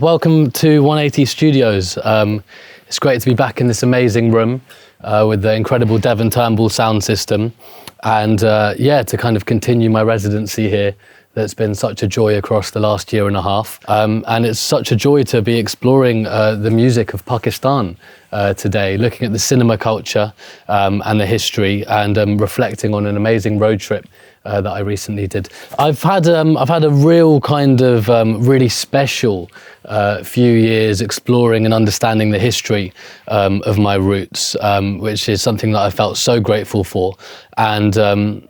Welcome to 180 Studios. It's great to be back in this amazing room with the incredible Devon Turnbull sound system, and to kind of continue my residency here. That's been such a joy across the last year and a half, and it's such a joy to be exploring the music of Pakistan today, looking at the cinema culture and the history, and reflecting on an amazing road trip that I recently did. I've had a real kind of really special few years exploring and understanding the history of my roots, which is something that I felt so grateful for. And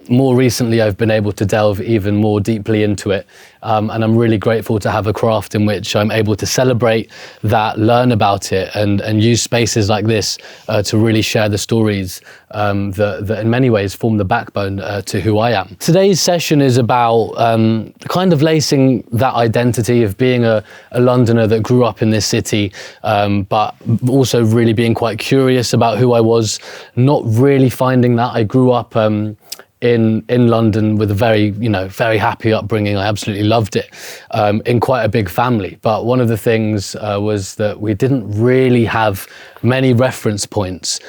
more recently, I've been able to delve even more deeply into it. And I'm really grateful to have a craft in which I'm able to celebrate that, learn about it, and use spaces like this to really share the stories that in many ways form the backbone to who I am. Today's session is about kind of lacing that identity of being a Londoner that grew up in this city, but also really being quite curious about who I was, not really finding that. I grew up in London with a very happy upbringing. I absolutely loved it, in quite a big family. But one of the things was that we didn't really have many reference points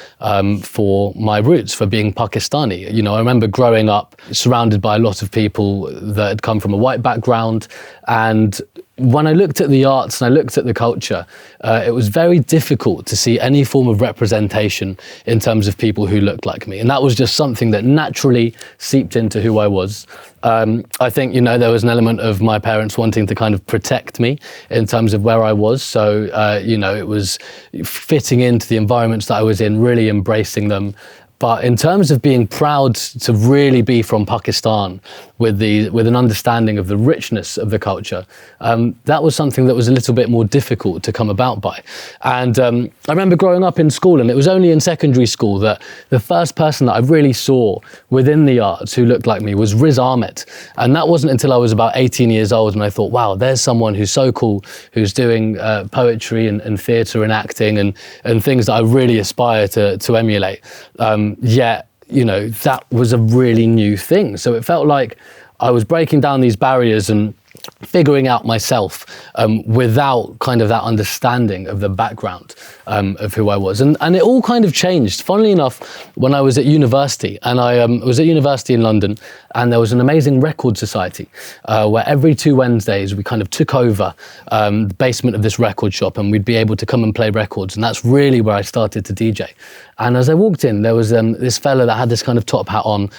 for my roots, for being Pakistani. You know, I remember growing up surrounded by a lot of people that had come from a white background, and when I looked at the arts and I looked at the culture, it was very difficult to see any form of representation in terms of people who looked like me. And that was just something that naturally seeped into who I was. I think, there was an element of my parents wanting to kind of protect me in terms of where I was. So, it was fitting into the environments that I was in, really embracing them. But in terms of being proud to really be from Pakistan with an understanding of the richness of the culture, that was something that was a little bit more difficult to come about by. And I remember growing up in school, and it was only in secondary school that the first person that I really saw within the arts who looked like me was Riz Ahmed. And that wasn't until I was about 18 years old, and I thought, wow, there's someone who's so cool, who's doing poetry and theatre and acting and things that I really aspire to emulate. Yet, that was a really new thing. So it felt like I was breaking down these barriers and figuring out myself without kind of that understanding of the background of who I was. And it all kind of changed, funnily enough, when I was at university. And I was at university in London, and there was an amazing record society where every 2 Wednesdays we kind of took over the basement of this record shop, and we'd be able to come and play records. And that's really where I started to DJ. And as I walked in, there was this fella that had this kind of top hat on,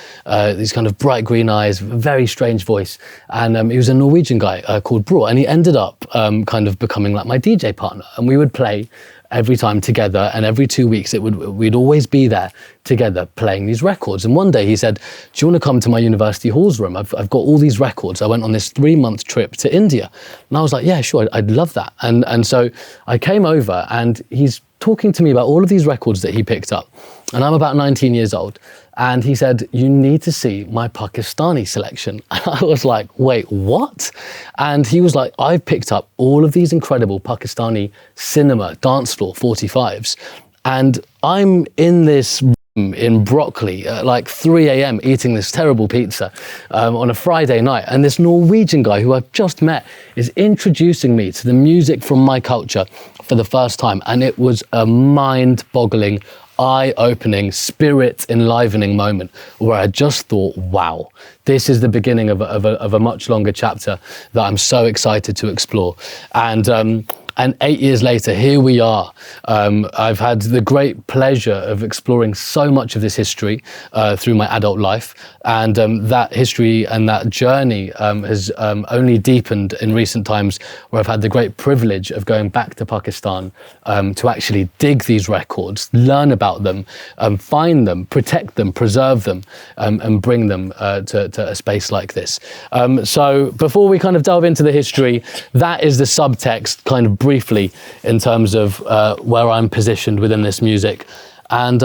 these kind of bright green eyes, very strange voice. And he was a Norwegian guy called Bro, and he ended up kind of becoming like my DJ partner. And we would play every time together, and every 2 weeks we'd always be there together playing these records. And one day he said, do you want to come to my university halls room? I've got all these records. I went on this 3-month trip to India. And I was like, yeah, sure, I'd love that. And so I came over, and he's talking to me about all of these records that he picked up. And I'm about 19 years old. And he said, you need to see my Pakistani selection. And I was like, wait, what? And he was like, I've picked up all of these incredible Pakistani cinema dance floor 45s. And I'm in this room in Broccoli at like 3 a.m. eating this terrible pizza on a Friday night. And this Norwegian guy who I've just met is introducing me to the music from my culture for the first time. And it was a mind-boggling, eye-opening, spirit-enlivening moment where I just thought, wow, this is the beginning of a much longer chapter that I'm so excited to explore. And 8 years later, here we are. I've had the great pleasure of exploring so much of this history through my adult life. And that history and that journey has only deepened in recent times, where I've had the great privilege of going back to Pakistan to actually dig these records, learn about them, find them, protect them, preserve them, and bring them to a space like this. So before we kind of delve into the history, that is the subtext kind of briefly in terms of where I'm positioned within this music. And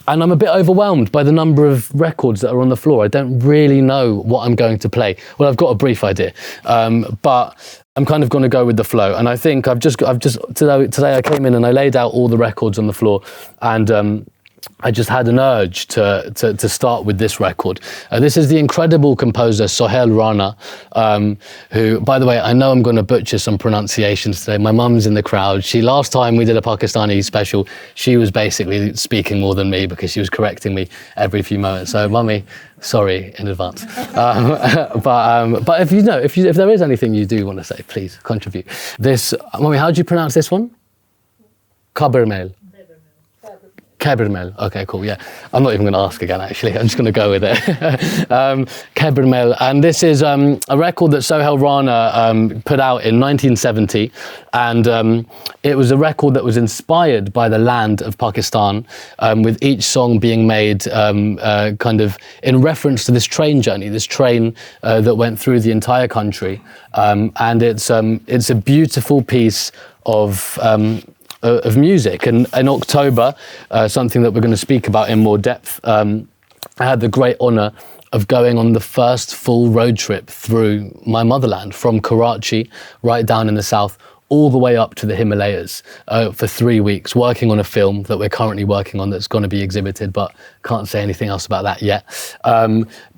I'm a bit overwhelmed by the number of records that are on the floor. I don't really know what I'm going to play. Well, I've got a brief idea, but I'm kind of going to go with the flow. And I think today I came in and I laid out all the records on the floor, and I just had an urge to start with this record. This is the incredible composer Sohail Rana, who, by the way, I know I'm going to butcher some pronunciations today. My mum's in the crowd. Last time we did a Pakistani special, she was basically speaking more than me because she was correcting me every few moments. So, mummy, sorry in advance. But if there is anything you do want to say, please contribute. Mummy, how do you pronounce this one? Kabermel. Kebermel. Okay, cool. Yeah, I'm not even going to ask again. Actually, I'm just going to go with it. Kebermel, and this is a record that Sohail Rana put out in 1970, and it was a record that was inspired by the land of Pakistan, with each song being made kind of in reference to this train journey, this train that went through the entire country, and it's a beautiful piece of music. And in October, something that we're going to speak about in more depth, I had the great honour of going on the first full road trip through my motherland, from Karachi, right down in the south, all the way up to the Himalayas for 3 weeks, working on a film that we're currently working on that's going to be exhibited, but can't say anything else about that yet.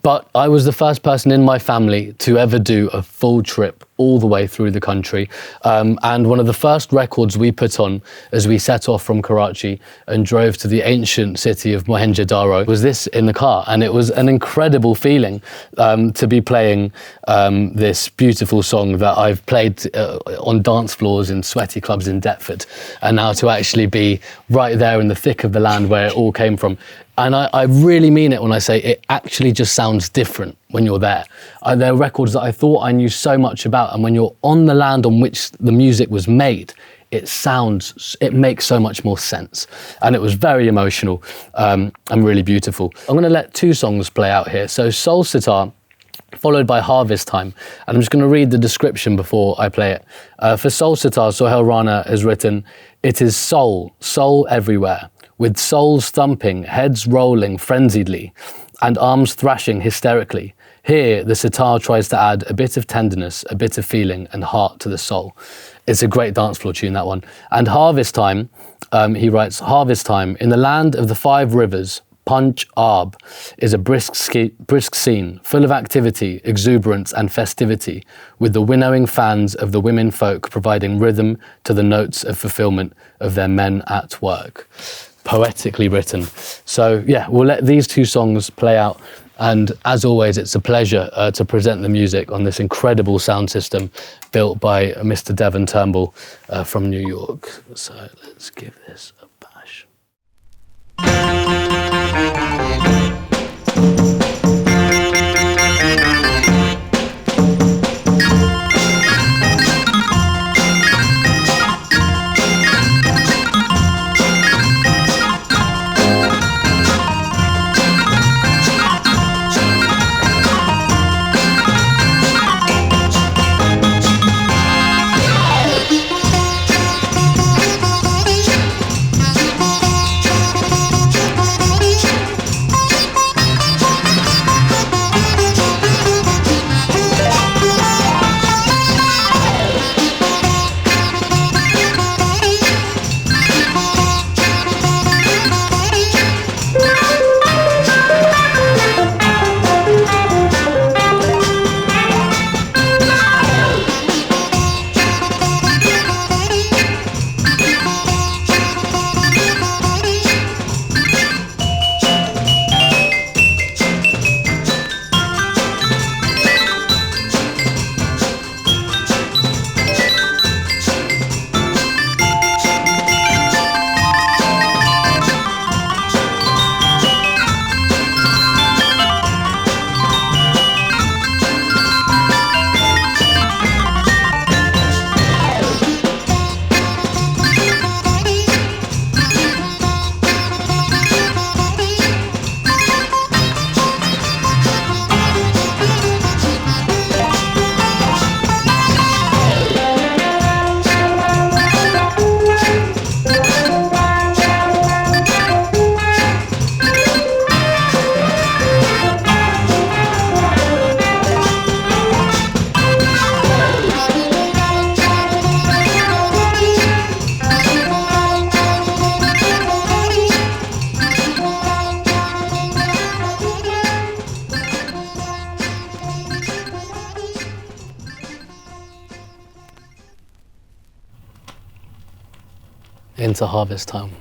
But I was the first person in my family to ever do a full trip all the way through the country. And one of the first records we put on as we set off from Karachi and drove to the ancient city of Mohenjo-daro was this in the car. And it was an incredible feeling to be playing this beautiful song that I've played on dance floors in sweaty clubs in Deptford, and now to actually be right there in the thick of the land where it all came from. And I really mean it when I say it actually just sounds different when you're there. There are records that I thought I knew so much about, and when you're on the land on which the music was made, it makes so much more sense. And it was very emotional and really beautiful. I'm going to let two songs play out here. So Soul Sitar, followed by Harvest Time. And I'm just going to read the description before I play it. For Soul Sitar, Sohail Rana has written, "It is soul, soul everywhere, with souls thumping, heads rolling frenziedly, and arms thrashing hysterically. Here, the sitar tries to add a bit of tenderness, a bit of feeling, and heart to the soul." It's a great dance floor tune, that one. And Harvest Time, he writes, "Harvest Time, in the land of the 5 rivers, Punch Arb is a brisk scene, full of activity, exuberance, and festivity, with the winnowing fans of the women folk providing rhythm to the notes of fulfillment of their men at work." Poetically written. So yeah, we'll let these two songs play out. And as always, it's a pleasure to present the music on this incredible sound system built by Mr. Devon Turnbull from New York. So let's give this a bash. into harvest time.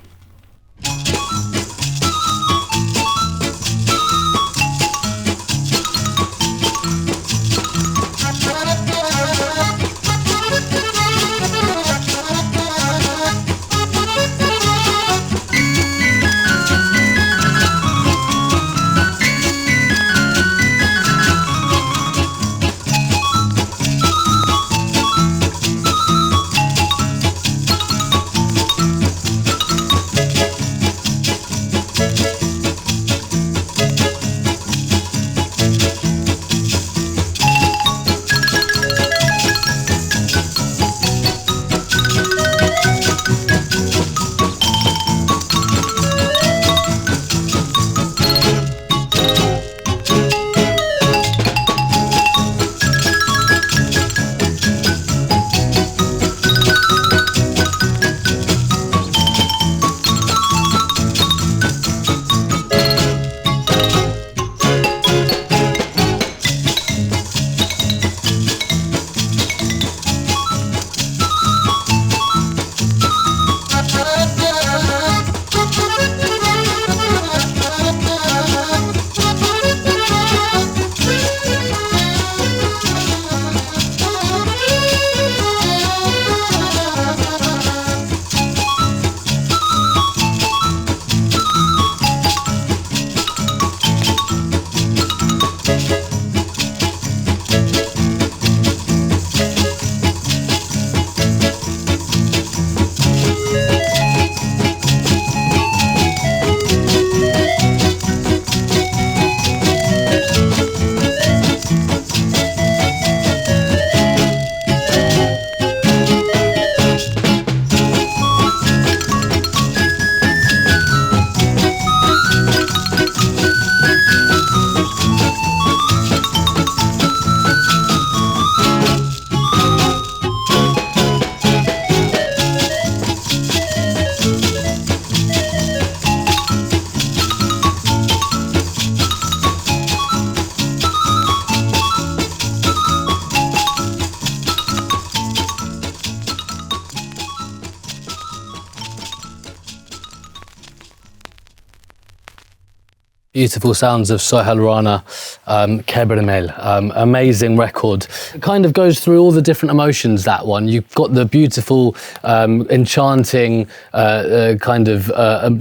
Beautiful sounds of Sohail Rana, Kebrimel, amazing record. It kind of goes through all the different emotions, that one. You've got the beautiful, enchanting,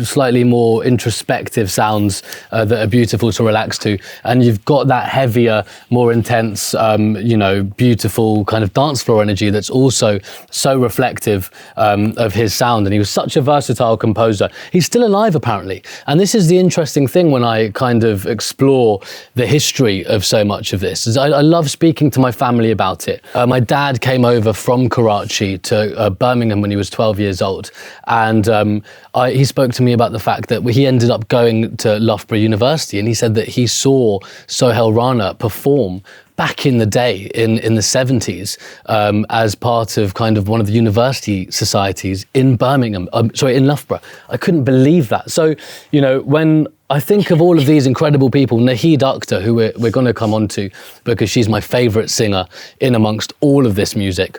slightly more introspective sounds that are beautiful to relax to. And you've got that heavier, more intense, beautiful kind of dance floor energy that's also so reflective of his sound. And he was such a versatile composer. He's still alive, apparently. And this is the interesting thing when I kind of explore the history of so much of this. I love speaking to my family about it. My dad came over from Karachi to Birmingham when he was 12 years old, and he spoke to me about the fact that he ended up going to Loughborough University, and he said that he saw Sohail Rana perform back in the day, in the 70s, as part of kind of one of the university societies in Birmingham, in Loughborough. I couldn't believe that. So, when I think of all of these incredible people, Nahid Akhtar, who we're going to come on to because she's my favourite singer in amongst all of this music,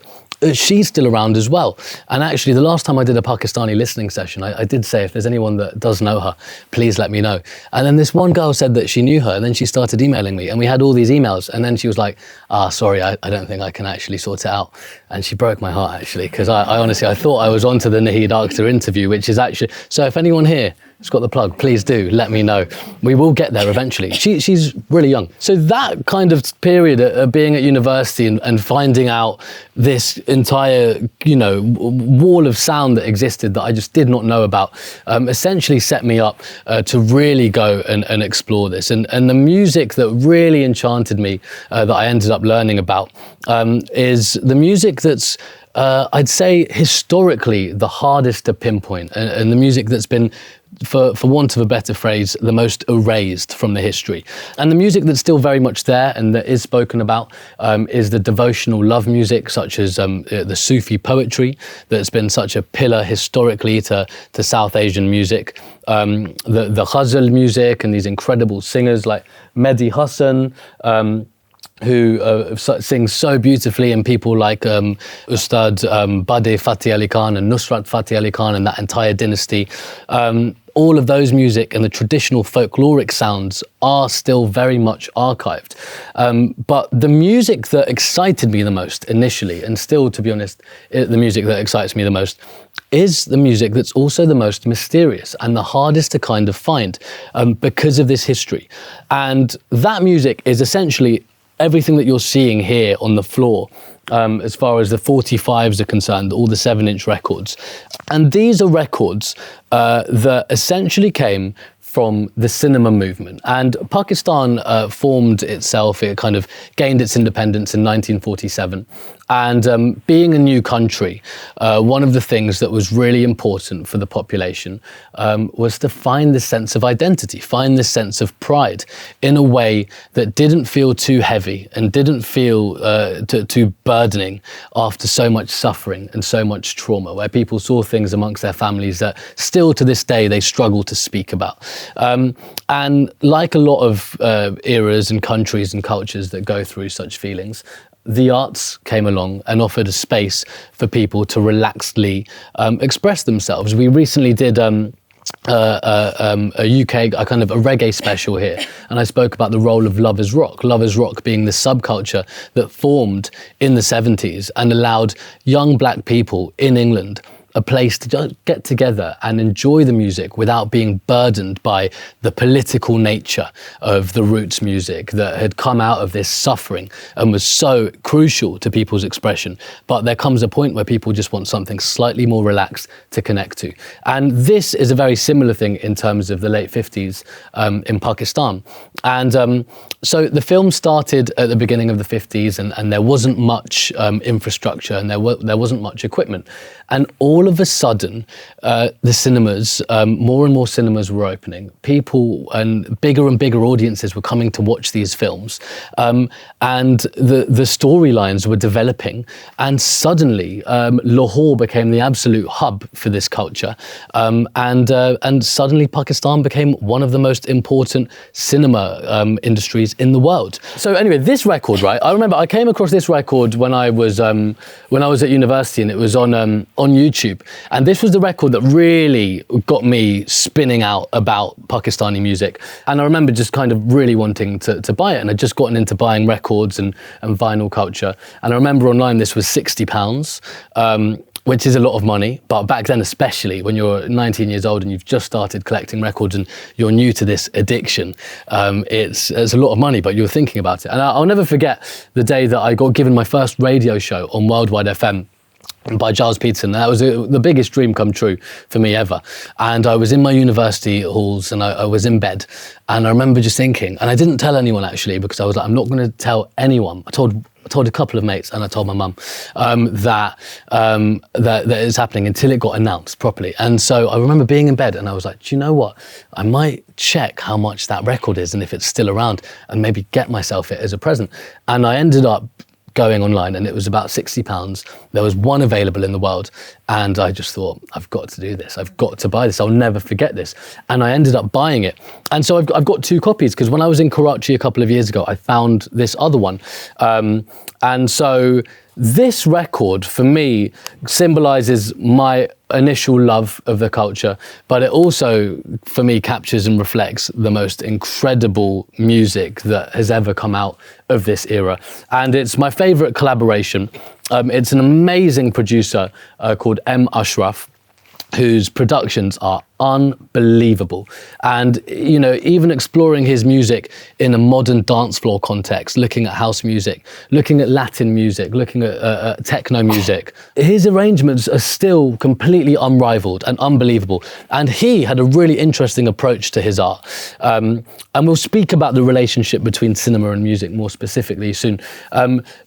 she's still around as well. And actually, the last time I did a Pakistani listening session, I did say, if there's anyone that does know her, please let me know. And then this one girl said that she knew her, and then she started emailing me, and we had all these emails, and then she was like, sorry, I don't think I can actually sort it out. And she broke my heart, actually, because I honestly, I thought I was onto the Nahid Akhtar interview, which is actually, so if anyone here has got the plug, please do let me know. We will get there eventually. She's really young. So that kind of period of being at university and finding out this entire, wall of sound that existed that I just did not know about, essentially set me up to really go and explore this. And the music that really enchanted me, that I ended up learning about, is the music that's I'd say historically the hardest to pinpoint, and the music that's been, for want of a better phrase, the most erased from the history. And the music that's still very much there and that is spoken about is the devotional love music, such as the Sufi poetry that's been such a pillar historically to South Asian music. The ghazal music and these incredible singers like Mehdi Hasan, who sings so beautifully, and people like Ustad Bade Fateh Ali Khan and Nusrat Fateh Ali Khan and that entire dynasty. All of those music and the traditional folkloric sounds are still very much archived. But the music that excited me the most initially, and still, to be honest, the music that excites me the most, is the music that's also the most mysterious and the hardest to kind of find because of this history. And that music is essentially everything that you're seeing here on the floor. As far as the 45s are concerned, all the 7-inch records. And these are records that essentially came from the cinema movement. And Pakistan formed itself, it kind of gained its independence in 1947. And being a new country, one of the things that was really important for the population was to find this sense of identity, find this sense of pride in a way that didn't feel too heavy and didn't feel too burdening after so much suffering and so much trauma, where people saw things amongst their families that still to this day they struggle to speak about. And like a lot of eras and countries and cultures that go through such feelings, the arts came along and offered a space for people to relaxedly express themselves. We recently did a reggae special here, and I spoke about the role of Lovers Rock. Lovers Rock being the subculture that formed in the 70s and allowed young black people in England a place to just get together and enjoy the music without being burdened by the political nature of the roots music that had come out of this suffering and was so crucial to people's expression. But there comes a point where people just want something slightly more relaxed to connect to. And this is a very similar thing in terms of the late 50s in Pakistan. And so the film started at the beginning of the 50s, and there wasn't much infrastructure, and there wasn't much equipment. And all of a sudden, the cinemas, more and more cinemas were opening. People and bigger audiences were coming to watch these films. And the storylines were developing. And suddenly, Lahore became the absolute hub for this culture. And suddenly Pakistan became one of the most important cinema industries in the world. So anyway, this record, right? I remember I came across this record when I was at university, and it was on YouTube. And this was the record that really got me spinning out about Pakistani music. And I remember just kind of really wanting to buy it. And I'd just gotten into buying records and vinyl culture. And I remember online this was £60, which is a lot of money. But back then, especially when you're 19 years old and you've just started collecting records and you're new to this addiction, it's a lot of money, but you're thinking about it. And I'll never forget the day that I got given my first radio show on Worldwide FM by Giles Peterson. That was the biggest dream come true for me ever. And I was in my university halls, and I was in bed, and I remember just thinking, and I didn't tell anyone actually, because I was like, I'm not going to tell anyone. I told a couple of mates, and I told my mum that it's happening until it got announced properly. And so I remember being in bed, and I was like, do you know what? I might check how much that record is and if it's still around, and maybe get myself it as a present. And I ended up going online, and it was about £60. There was one available in the world, and I just thought, I've got to do this. I've got to buy this. I'll never forget this. And I ended up buying it. And so I've got 2 copies, because when I was in Karachi a couple of years ago, I found this other one. And so this record, for me, symbolises my initial love of the culture, but it also, for me, captures and reflects the most incredible music that has ever come out of this era. And it's my favourite collaboration. It's an amazing producer called M. Ashraf, whose productions are unbelievable. And, you know, even exploring his music in a modern dance floor context, looking at house music, looking at Latin music, looking at techno music, his arrangements are still completely unrivaled and unbelievable. And he had a really interesting approach to his art. And we'll speak about the relationship between cinema and music more specifically soon.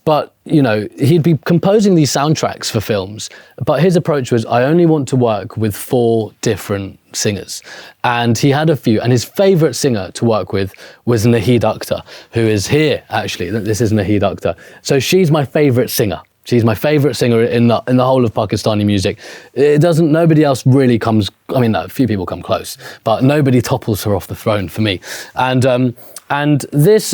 But, you know, he'd be composing these soundtracks for films, but his approach was, I only want to work with 4 different singers. And he had a few, and his favourite singer to work with was Nahid Akhtar, who is here, actually. This is Nahid Akhtar. So she's my favourite singer. She's my favourite singer in the whole of Pakistani music. Nobody else really comes, I mean, a few people come close, but nobody topples her off the throne for me. And this,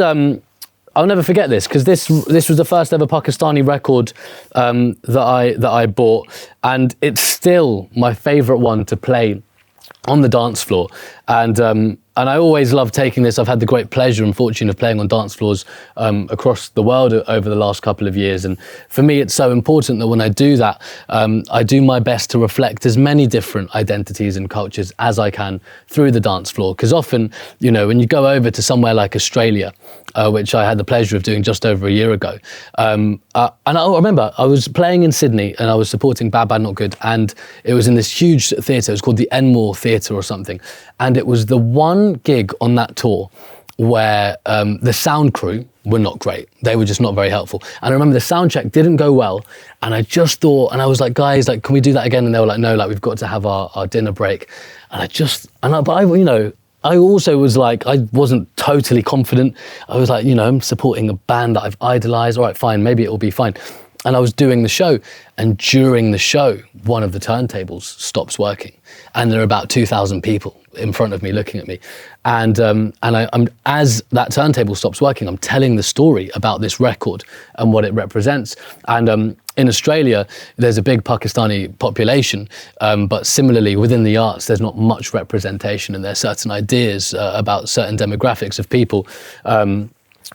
I'll never forget this, because this was the first ever Pakistani record that I bought, and it's still my favourite one to play on the dance floor. And I always love taking this. I've had the great pleasure and fortune of playing on dance floors across the world over the last couple of years. And for me, it's so important that when I do that, I do my best to reflect as many different identities and cultures as I can through the dance floor. Because often, you know, when you go over to somewhere like Australia, which I had the pleasure of doing just over a year ago, and I remember I was playing in Sydney and I was supporting Bad Bad Not Good, and it was in this huge theatre. It was called the Enmore Theatre or something. And it was the one gig on that tour where the sound crew were not great. They were just not very helpful. And I remember the sound check didn't go well. And I just thought, and I was like, guys, like, can we do that again? And they were like, no, like, we've got to have our dinner break. And you know, I also was like, I wasn't totally confident. I was like, you know, I'm supporting a band that I've idolized. All right, fine, maybe it will be fine. And I was doing the show, and during the show, one of the turntables stops working, and there are about 2,000 people in front of me looking at me, and I'm as that turntable stops working, I'm telling the story about this record and what it represents. And in Australia, there's a big Pakistani population, but similarly within the arts, there's not much representation, and there's certain ideas about certain demographics of people,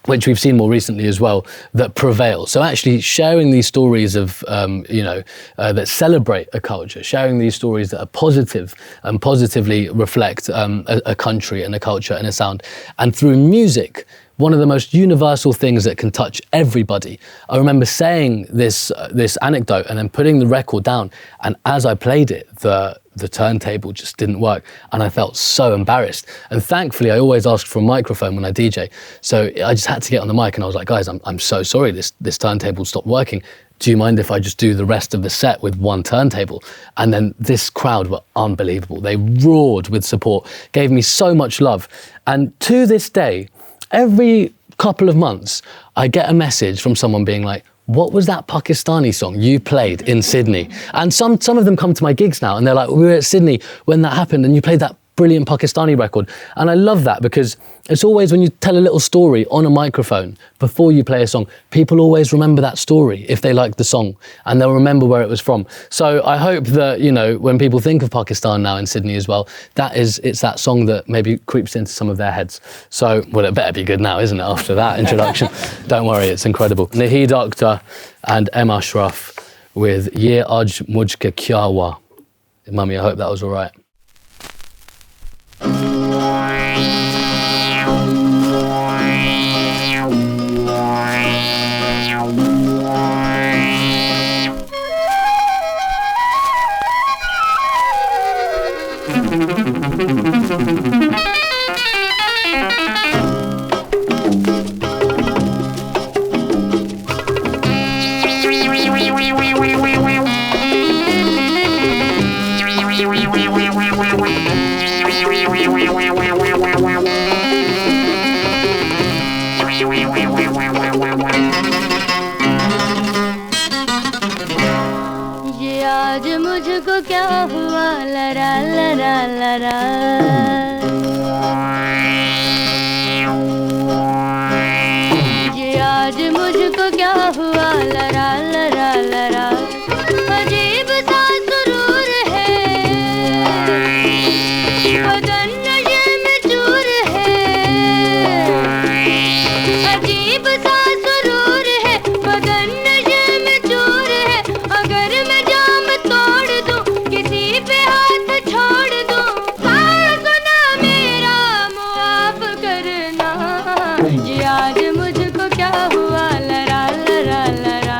which we've seen more recently as well, that prevail. So actually sharing these stories of, that celebrate a culture, sharing these stories that are positive and positively reflect a country and a culture and a sound. And through music, one of the most universal things that can touch everybody. I remember saying this anecdote and then putting the record down, and as I played it, the turntable just didn't work, and I felt so embarrassed. And thankfully, I always ask for a microphone when I DJ, so I just had to get on the mic, and I was like, guys, I'm so sorry, this turntable stopped working. Do you mind if I just do the rest of the set with one turntable? And then this crowd were unbelievable. They roared with support, gave me so much love. And to this day, every couple of months, I get a message from someone being like, what was that Pakistani song you played in Sydney? And some of them come to my gigs now, and they're like, we were at Sydney when that happened, and you played that brilliant Pakistani record. And I love that, because it's always when you tell a little story on a microphone before you play a song, people always remember that story if they like the song, and they'll remember where it was from. So I hope that, you know, when people think of Pakistan now in Sydney as well, it's that song that maybe creeps into some of their heads. So, well, it better be good now, isn't it, after that introduction? Don't worry, it's incredible. Naheed Akhtar and M. Ashraf with Ye Aaj Mujhke Kya Hua. Mummy, I hope that was all right. मुझको क्या हुआ लरा लरा लरा ये आज मुझको क्या हुआ लरा लरा लरा अजीब सा सुरूर है बदन नशे में चूर है अजीब सा सुरूर है बदन नशे में चूर है अगर मैं जाम तोड़ दूं किसी पे हाथ छोड़ दूं सुना मेरा मुआफ करना ये आज मुझको क्या हुआ लरा लरा लरा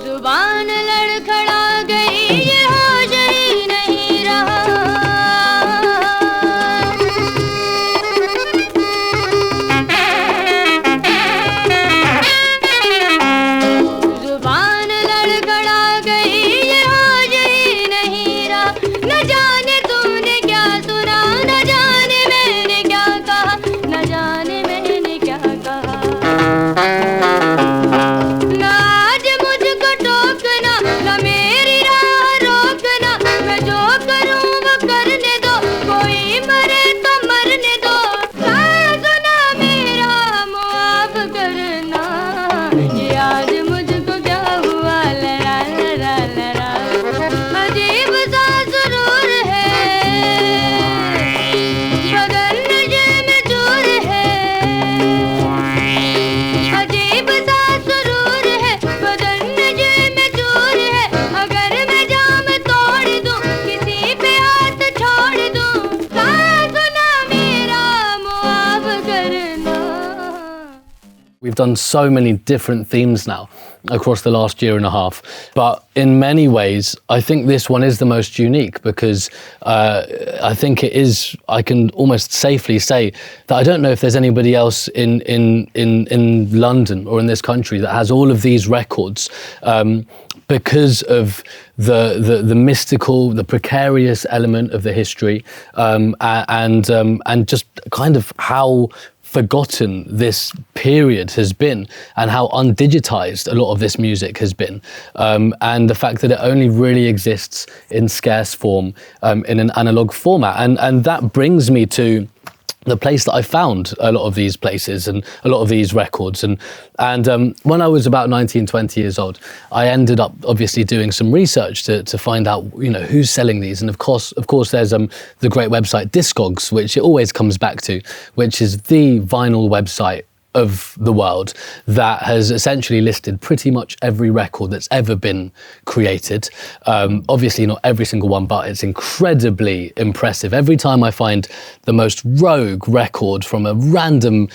जुबान लड़खड़ा गई ये होश ही नहीं रहा जुबान लड़खड़ा गई ये होश ही नहीं रहा न जाने तूने क्या सुना न जाने मैंने क्या कहा न जाने मैंने क्या कहा ना आज मुझको टोकना ना मेरी राह रोकना मैं जो करूं वो करने दो कोई मरे तो मरने दो सुना मेरा मुआफ करना ये आज मुझको क्या हुआ लरा लरा लरा अजीब सा सुरूर है बदन नशे में चूर है अजीब सा सुरूर है बदन नशे में चूर है अगर मैं जाम तोड़ दूं किसी पे हाथ छोड़ दूं सुना मेरा मुआफ करना We've done so many different themes now across the last year and a half, but in many ways, I think this one is the most unique because I think it is, I can almost safely say that I don't know if there's anybody else in London or in this country that has all of these records because of the mystical, the precarious element of the history and just kind of how forgotten this period has been and how undigitized a lot of this music has been, and the fact that it only really exists in scarce form in an analog format, and that brings me to the place that I found a lot of these places and a lot of these records. And when I was about 19, 20 years old, I ended up obviously doing some research to find out, you know, who's selling these. And of course, there's the great website Discogs, which it always comes back to, which is the vinyl website of the world that has essentially listed pretty much every record that's ever been created. Obviously not every single one, but it's incredibly impressive. Every time I find the most rogue record from a random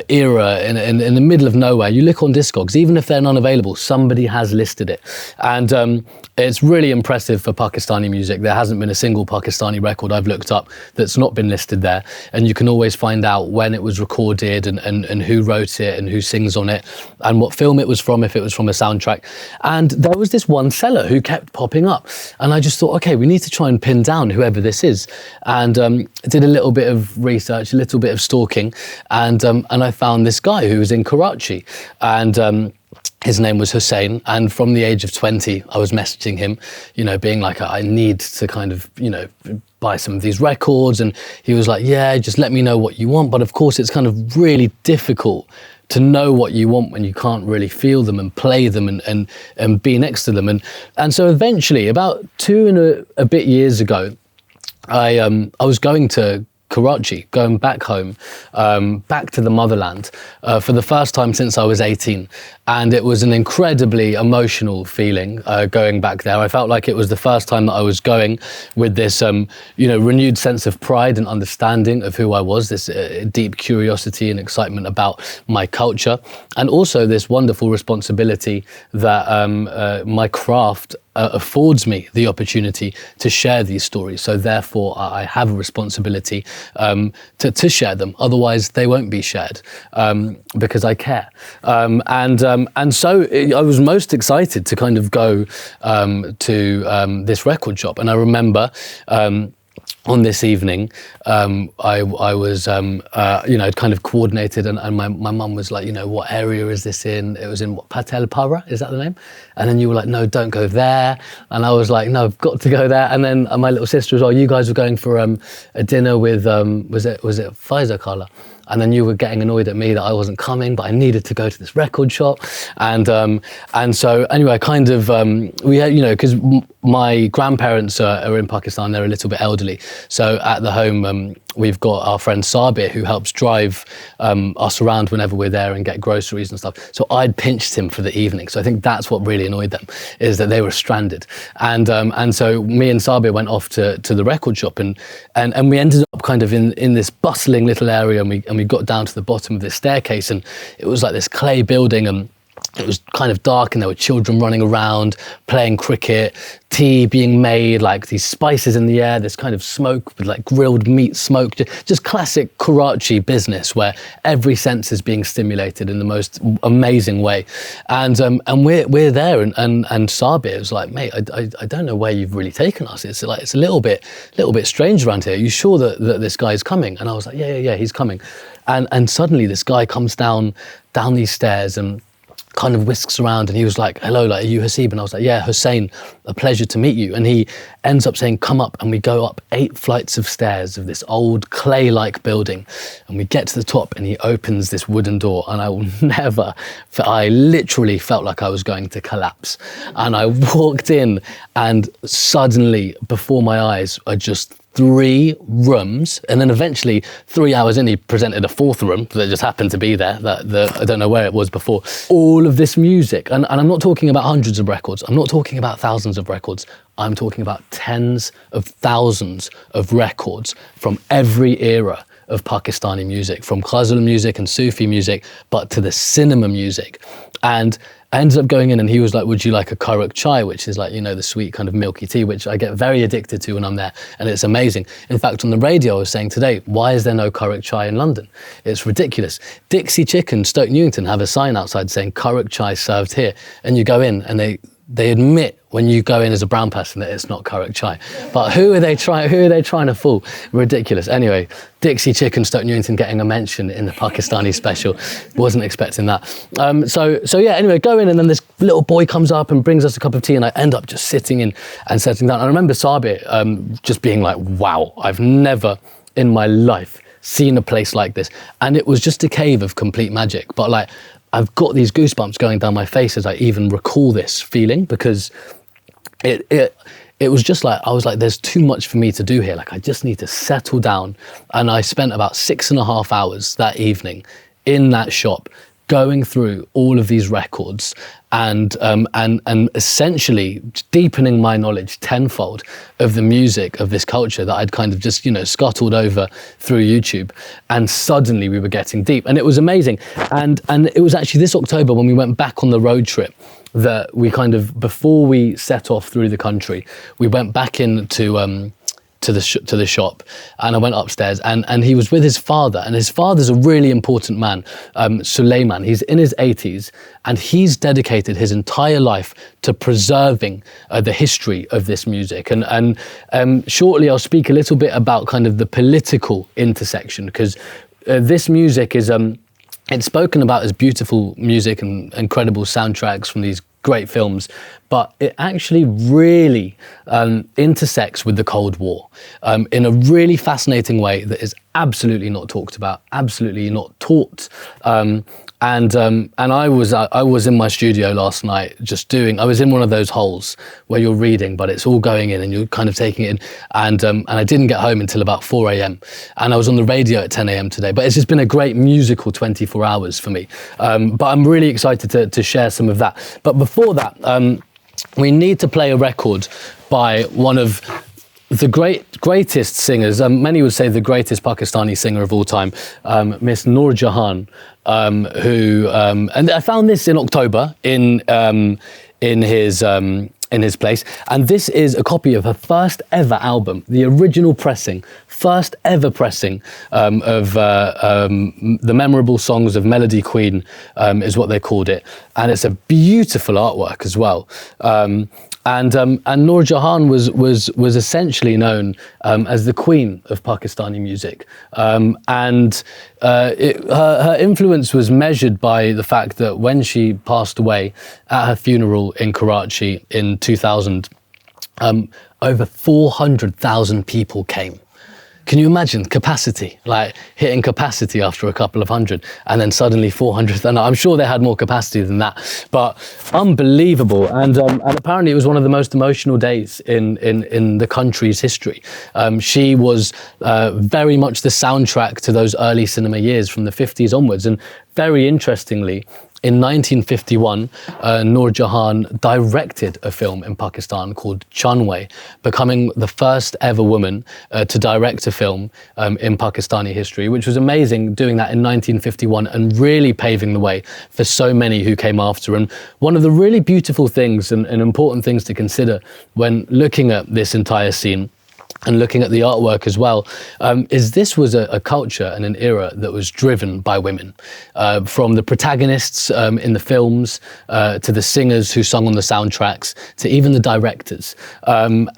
era in the middle of nowhere, you look on Discogs, even if they're non-available, somebody has listed it. And it's really impressive for Pakistani music. There hasn't been a single Pakistani record I've looked up that's not been listed there. And you can always find out when it was recorded and who wrote it and who sings on it and what film it was from, if it was from a soundtrack. And there was this one seller who kept popping up, and I just thought, okay, we need to try and pin down whoever this is. And did a little bit of research, a little bit of stalking, and I found this guy who was in Karachi, and his name was Hussein, and from the age of 20, I was messaging him, you know, being like, I need to kind of, you know, buy some of these records. And he was like, yeah, just let me know what you want. But of course, it's kind of really difficult to know what you want when you can't really feel them and play them and be next to them. And so eventually, about 2 and a bit years ago, I was going to Karachi, going back home, back to the motherland for the first time since I was 18. And it was an incredibly emotional feeling going back there. I felt like it was the first time that I was going with this, you know, renewed sense of pride and understanding of who I was, this deep curiosity and excitement about my culture, and also this wonderful responsibility that my craft affords me the opportunity to share these stories. So therefore, I have a responsibility to share them. Otherwise, they won't be shared because I care. And so I was most excited to kind of go to this record shop. And I remember on this evening, I was, you know, kind of coordinated, and my mum was like, you know, what area is this in? It was in what, Patel Para, is that the name? And then you were like, no, don't go there. And I was like, no, I've got to go there. And then my little sister was, oh, you guys were going for a dinner with, was it Pfizer Carla? And then you were getting annoyed at me that I wasn't coming, but I needed to go to this record shop. And so anyway, kind of, we had, you know, because my grandparents are in Pakistan, they're a little bit elderly. So at the home, we've got our friend Sabir, who helps drive us around whenever we're there and get groceries and stuff. So I'd pinched him for the evening. So I think that's what really annoyed them, is that they were stranded. And so me and Sabir went off to the record shop, and we ended up kind of in this bustling little area, and we got down to the bottom of this staircase, and it was like this clay building, and it was kind of dark, and there were children running around playing cricket, tea being made, like these spices in the air, this kind of smoke with like grilled meat smoke, just classic Karachi business where every sense is being stimulated in the most amazing way. And we're there, and Sabir was like, mate, I don't know where you've really taken us. It's like, it's a little bit strange around here. Are you sure that this guy's coming? And I was like, yeah, he's coming. And suddenly this guy comes down these stairs and kind of whisks around, and he was like, hello, like, are you Haseeb? And I was like, yeah, Hussein, a pleasure to meet you. And he ends up saying, come up, and we go up 8 flights of stairs of this old clay-like building, and we get to the top, and he opens this wooden door, and I literally felt like I was going to collapse. And I walked in, and suddenly before my eyes are just 3 rooms, and then eventually 3 hours in he presented a 4th room that just happened to be there, I don't know where it was before. All of this music, and I'm not talking about hundreds of records, I'm not talking about thousands of records, I'm talking about tens of thousands of records from every era of Pakistani music, from ghazal music and Sufi music, but to the cinema music. And I ended up going in, and he was like, would you like a karak chai, which is like, you know, the sweet kind of milky tea, which I get very addicted to when I'm there, and it's amazing. In fact, on the radio I was saying today, why is there no karak chai in London? It's ridiculous. Dixie Chicken, Stoke Newington, have a sign outside saying karak chai served here, and you go in and they admit when you go in as a brown person that it's not karak chai. But who are they trying to fool? Ridiculous. Anyway, Dixie Chicken, Stoke Newington getting a mention in the Pakistani special. Wasn't expecting that. So yeah, anyway, go in, and then this little boy comes up and brings us a cup of tea, and I end up just sitting in and sitting down. I remember Sabir just being like, wow, I've never in my life seen a place like this. And it was just a cave of complete magic. But like, I've got these goosebumps going down my face as I even recall this feeling, because it was just like, I was like, there's too much for me to do here. Like, I just need to settle down. And I spent about 6.5 hours that evening in that shop, going through all of these records and essentially deepening my knowledge tenfold of the music of this culture that I'd kind of just, you know, scuttled over through YouTube. And suddenly we were getting deep, and it was amazing. And it was actually this October when we went back on the road trip that we kind of, before we set off through the country, we went back into to the shop, and I went upstairs, and he was with his father, and his father's a really important man, Suleiman. He's in his 80s, and he's dedicated his entire life to preserving the history of this music. And shortly I'll speak a little bit about kind of the political intersection, because this music is it's spoken about as beautiful music and incredible soundtracks from these great films, but it actually really intersects with the Cold War in a really fascinating way that is absolutely not talked about, absolutely not taught. And I was in my studio last night I was in one of those holes where you're reading, but it's all going in and you're kind of taking it in. And I didn't get home until about 4 a.m. And I was on the radio at 10 a.m. today, but it's just been a great musical 24 hours for me. But I'm really excited to share some of that. But before that, we need to play a record by one of the greatest singers, many would say the greatest Pakistani singer of all time, Miss Noor Jahan, who, and I found this in October in his place, and this is a copy of her first ever album, the original pressing, first ever pressing of the memorable songs of Melody Queen, is what they called it, and it's a beautiful artwork as well. And Noor Jahan was essentially known as the queen of Pakistani music, and her influence was measured by the fact that when she passed away at her funeral in Karachi in 2000, over 400,000 people came Can you imagine capacity, like hitting capacity after a couple of hundred and then suddenly 400? And I'm sure they had more capacity than that, but unbelievable. And apparently it was one of the most emotional days in the country's history. She was very much the soundtrack to those early cinema years from the 50s onwards. And very interestingly, in 1951, Noor Jahan directed a film in Pakistan called Chanwe, becoming the first ever woman to direct a film in Pakistani history, which was amazing, doing that in 1951 and really paving the way for so many who came after. And one of the really beautiful things and important things to consider when looking at this entire scene and looking at the artwork as well, is this was a culture and an era that was driven by women. From the protagonists in the films, to the singers who sung on the soundtracks, to even the directors. And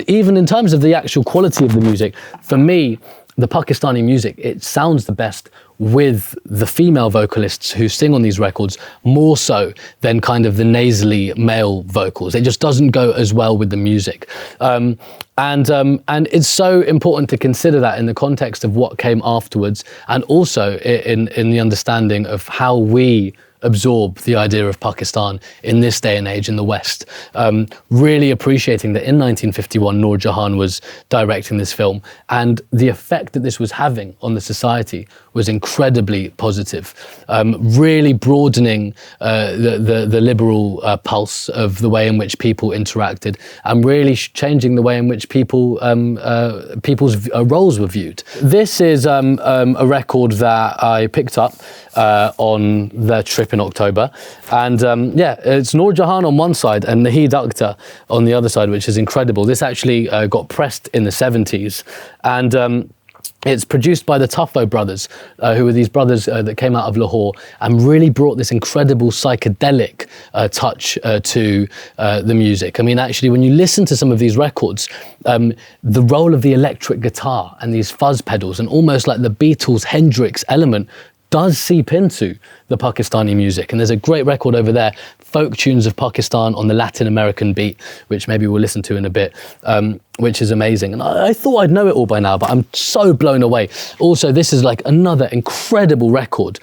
even in terms of the actual quality of the music, for me, the Pakistani music, it sounds the best with the female vocalists who sing on these records more so than kind of the nasally male vocals. It just doesn't go as well with the music. And it's so important to consider that in the context of what came afterwards, and also in the understanding of how we absorb the idea of Pakistan in this day and age in the West. Really appreciating that in 1951 Noor Jahan was directing this film, and the effect that this was having on the society was incredibly positive, really broadening the liberal pulse of the way in which people interacted, and really changing the way in which people's roles were viewed. This is a record that I picked up on the trip in October, and it's Noor Jahan on one side and Naheed Akhtar on the other side, which is incredible. This actually got pressed in the 70s, and it's produced by the Tuffo brothers, who were these brothers that came out of Lahore and really brought this incredible psychedelic touch to the music. I mean, actually, when you listen to some of these records, the role of the electric guitar and these fuzz pedals and almost like the Beatles Hendrix element does seep into the Pakistani music. And there's a great record over there, Folk Tunes of Pakistan on the Latin American beat, which maybe we'll listen to in a bit, which is amazing. And I thought I'd know it all by now, but I'm so blown away. Also, this is like another incredible record.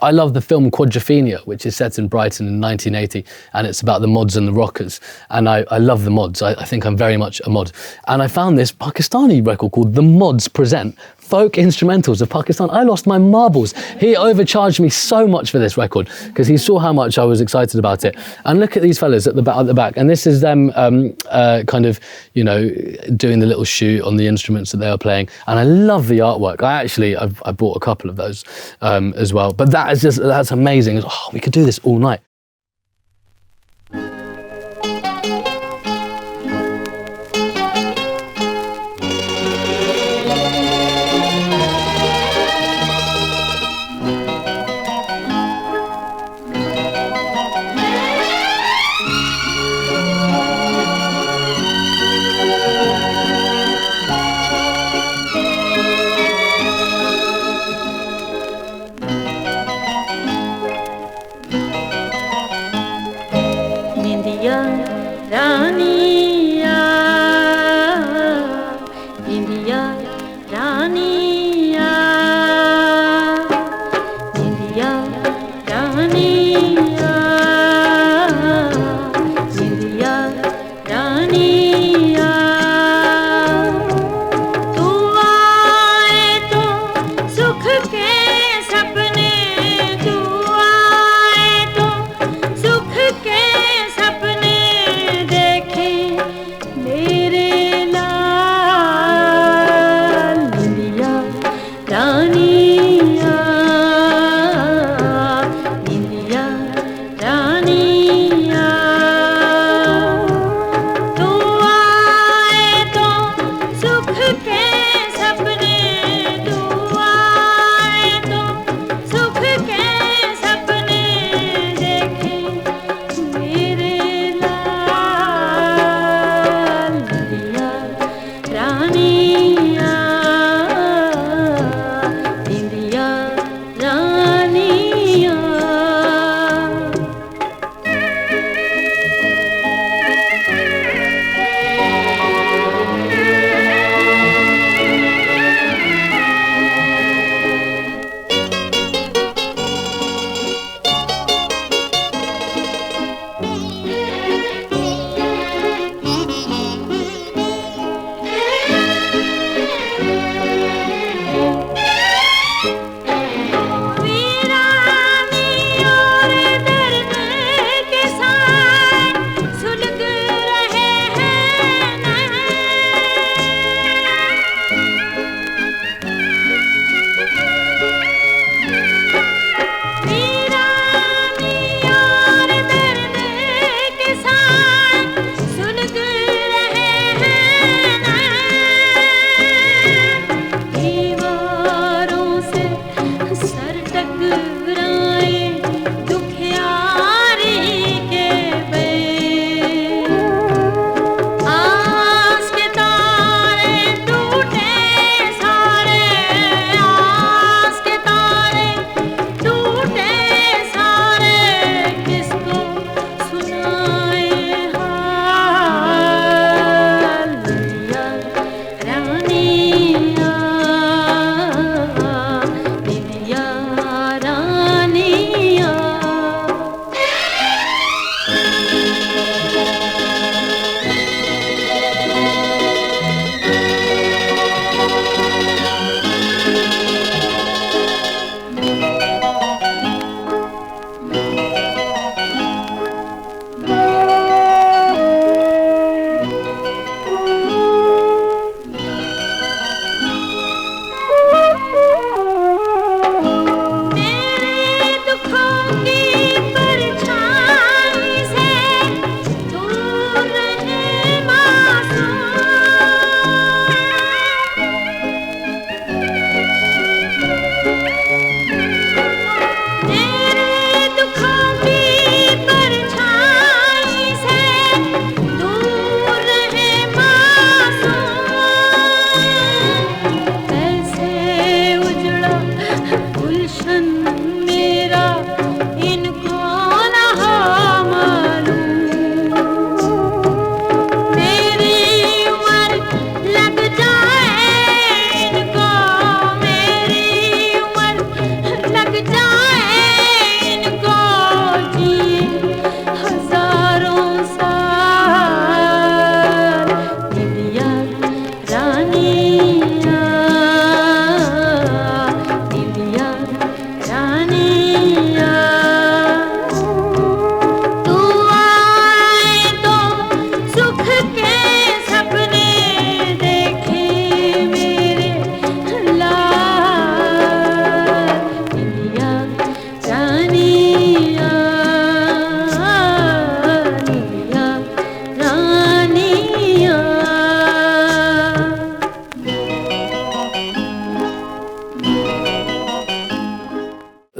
I love the film Quadrophenia, which is set in Brighton in 1980, and it's about the mods and the rockers. And I love the mods. I think I'm very much a mod. And I found this Pakistani record called The Mods Present Folk Instrumentals of Pakistan. I lost my marbles. He overcharged me so much for this record because he saw how much I was excited about it. And look at these fellas at the back. And this is them kind of, doing the little shoot on the instruments that they are playing. And I love the artwork. I bought a couple of those as well. But that's amazing. We could do this all night.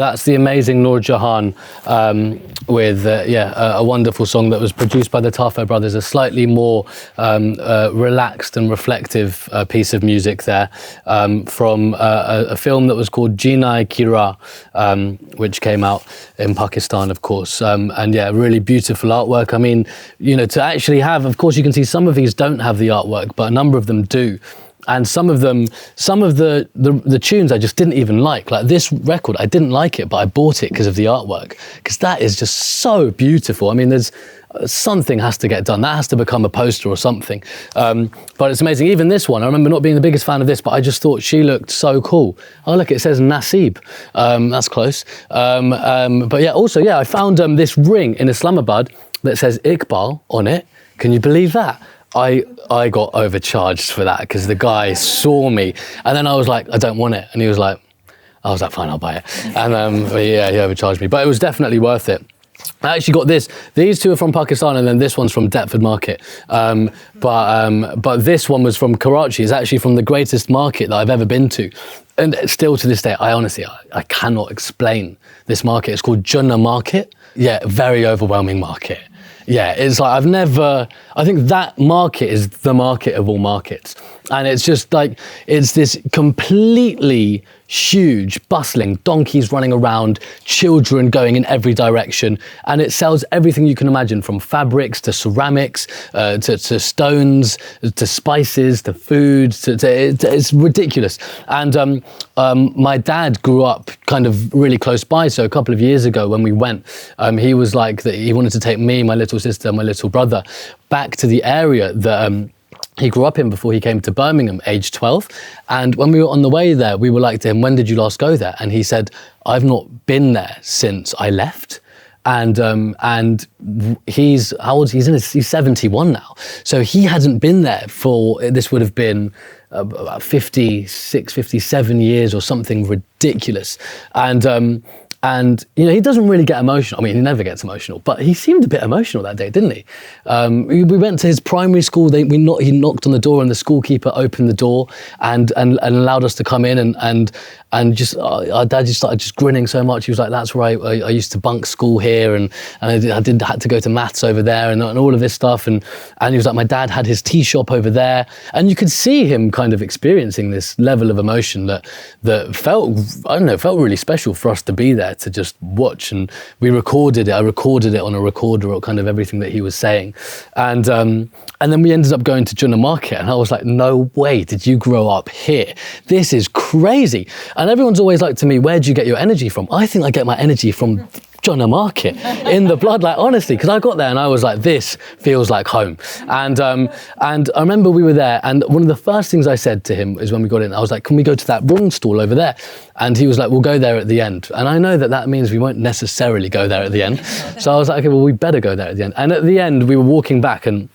that's the amazing Noor Jahan with a wonderful song that was produced by the Tafo brothers, a slightly more relaxed and reflective piece of music there from a film that was called Jinai Kira, which came out in Pakistan, of course. And yeah, really beautiful artwork. I mean, you know, to actually have, of course, you can see some of these don't have the artwork, but a number of them do. And some of the tunes I just didn't even like this record, I didn't like it, but I bought it because of the artwork, because that is just so beautiful. I mean, there's something has to get done. That has to become a poster or something. But it's amazing. Even this one, I remember not being the biggest fan of this, but I just thought she looked so cool. Oh, look, it says Haseeb. That's close. But yeah, also, yeah, I found this ring in Islamabad that says Iqbal on it. Can you believe that? I got overcharged for that because the guy saw me, and then I was like, I don't want it, and he was like, I was like, fine, I'll buy it. And yeah, he overcharged me, but it was definitely worth it. I actually got this. These two are from Pakistan, and then this one's from Deptford Market. But this one was from Karachi. It's actually from the greatest market that I've ever been to. And still to this day, I cannot explain this market. It's called Junnah Market. Yeah, very overwhelming market. Yeah, it's like I think that market is the market of all markets. And it's just like, it's this completely huge, bustling, donkeys running around, children going in every direction. And it sells everything you can imagine, from fabrics to ceramics, to stones, to spices, to food, it's ridiculous. And my dad grew up kind of really close by. So a couple of years ago when we went, he was like, he wanted to take me, my little sister, my little brother back to the area that he grew up in before he came to Birmingham, age 12. And when we were on the way there, we were like to him, when did you last go there? And he said, I've not been there since I left. And he's, how old? He's 71 now. So he hadn't been there for, this would have been about 56, 57 years or something ridiculous. And you know, he doesn't really get emotional. I mean, he never gets emotional, but he seemed a bit emotional that day, didn't he? We went to his primary school. He knocked on the door, and the schoolkeeper opened the door and allowed us to come in. And just our dad just started just grinning so much. He was like, "That's right. I used to bunk school here, and I had to go to maths over there, and all of this stuff." And he was like, "My dad had his tea shop over there," and you could see him kind of experiencing this level of emotion that felt, I don't know, felt really special for us to be there to just watch. And we recorded it. I recorded it on a recorder, or kind of everything that he was saying, and then we ended up going to Junnah Market, and I was like, "No way! Did you grow up here? This is crazy!" And everyone's always like to me, where do you get your energy from? I think I get my energy from Junnah Market in the blood, like honestly, because I got there and I was like, this feels like home. And I remember we were there, and one of the first things I said to him is when we got in, I was like, can we go to that ring stall over there? And he was like, we'll go there at the end. And I know that means we won't necessarily go there at the end. So I was like, okay, well, we better go there at the end. And at the end, we were walking back, and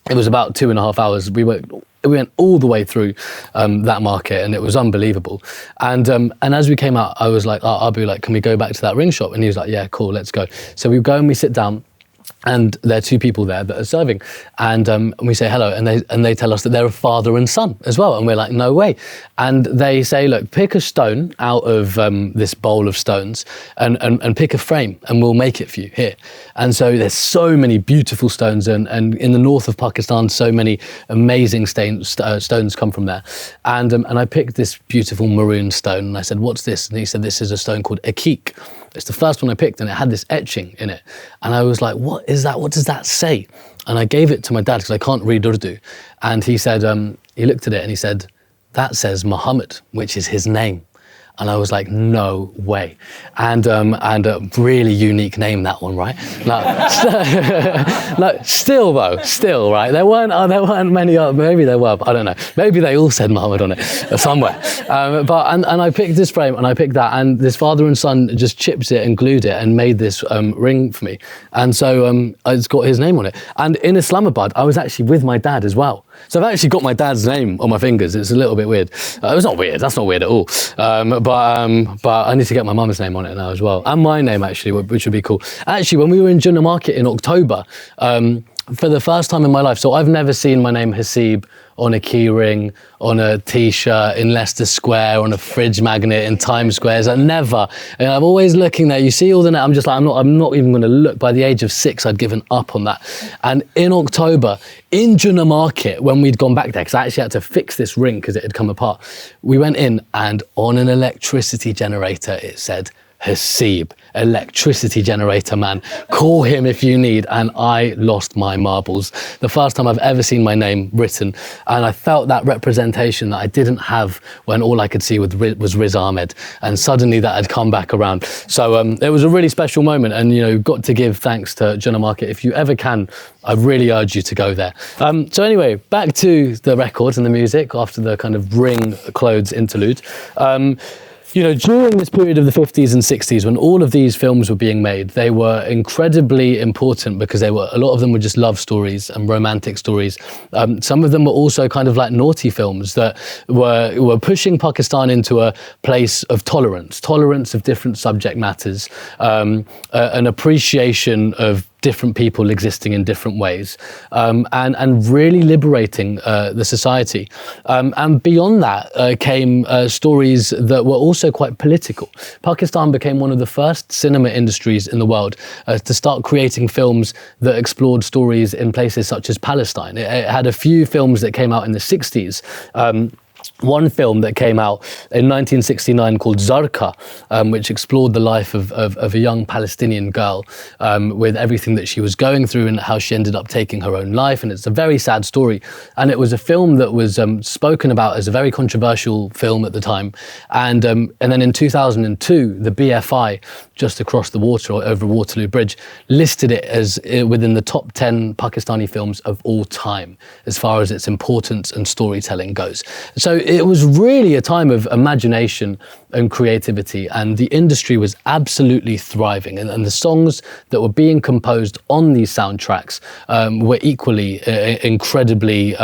it was about 2.5 hours. We went all the way through that market, and it was unbelievable. And as we came out, I was like, I'll be like, can we go back to that ring shop? And he was like, yeah, cool, let's go. So we go and we sit down, and there are two people there that are serving, and we say hello, and they tell us that they're a father and son as well, and we're like, no way. And they say, look, pick a stone out of this bowl of stones, and pick a frame, and we'll make it for you here. And so there's so many beautiful stones, and in the north of Pakistan, so many amazing stones come from there. And I picked this beautiful maroon stone, and I said, what's this? And he said, this is a stone called Aqiq. It's the first one I picked, and it had this etching in it. And I was like, what is that? What does that say? And I gave it to my dad because I can't read Urdu. And he said, he looked at it and he said, that says Muhammad, which is his name. And I was like, no way. And a really unique name, that one, right? No, still, right? There weren't many other, maybe there were, but I don't know. Maybe they all said Muhammad on it somewhere. And I picked this frame, and I picked that, and this father and son just chipped it and glued it and made this ring for me. And so it's got his name on it. And in Islamabad, I was actually with my dad as well. So I've actually got my dad's name on my fingers. It's a little bit weird. It's not weird. That's not weird at all. But I need to get my mum's name on it now as well, and my name actually, which would be cool. Actually, when we were in Junnah Market in October, for the first time in my life, so I've never seen my name Haseeb on a keyring, on a t-shirt in Leicester Square, on a fridge magnet in Times Square. It's like never. And I'm always looking there. You see all the, I'm just like, I'm not even going to look. By the age of 6, I'd given up on that. And in October, in Junnah Market, when we'd gone back there, because I actually had to fix this ring because it had come apart, we went in and on an electricity generator, it said, Haseeb, electricity generator man, call him if you need. And I lost my marbles. The first time I've ever seen my name written, and I felt that representation that I didn't have when all I could see was Riz Ahmed, and suddenly that had come back around. So it was a really special moment, and you know, got to give thanks to Junnah Market. If you ever can, I really urge you to go there. So anyway, back to the records and the music after the kind of ring clothes interlude. You know, during this period of the 50s and 60s, when all of these films were being made, they were incredibly important because a lot of them were just love stories and romantic stories. Some of them were also kind of like naughty films that were pushing Pakistan into a place of tolerance of different subject matters, an appreciation of different people existing in different ways, and really liberating the society. And beyond that came stories that were also quite political. Pakistan became one of the first cinema industries in the world to start creating films that explored stories in places such as Palestine. It had a few films that came out in the 60s. One film that came out in 1969 called Zarqa, which explored the life of a young Palestinian girl with everything that she was going through and how she ended up taking her own life. And it's a very sad story. And it was a film that was spoken about as a very controversial film at the time. And then in 2002, the BFI, just across the water or over Waterloo Bridge, listed it as within the top 10 Pakistani films of all time, as far as its importance and storytelling goes. So it was really a time of imagination and creativity, and the industry was absolutely thriving. And the songs that were being composed on these soundtracks were equally incredibly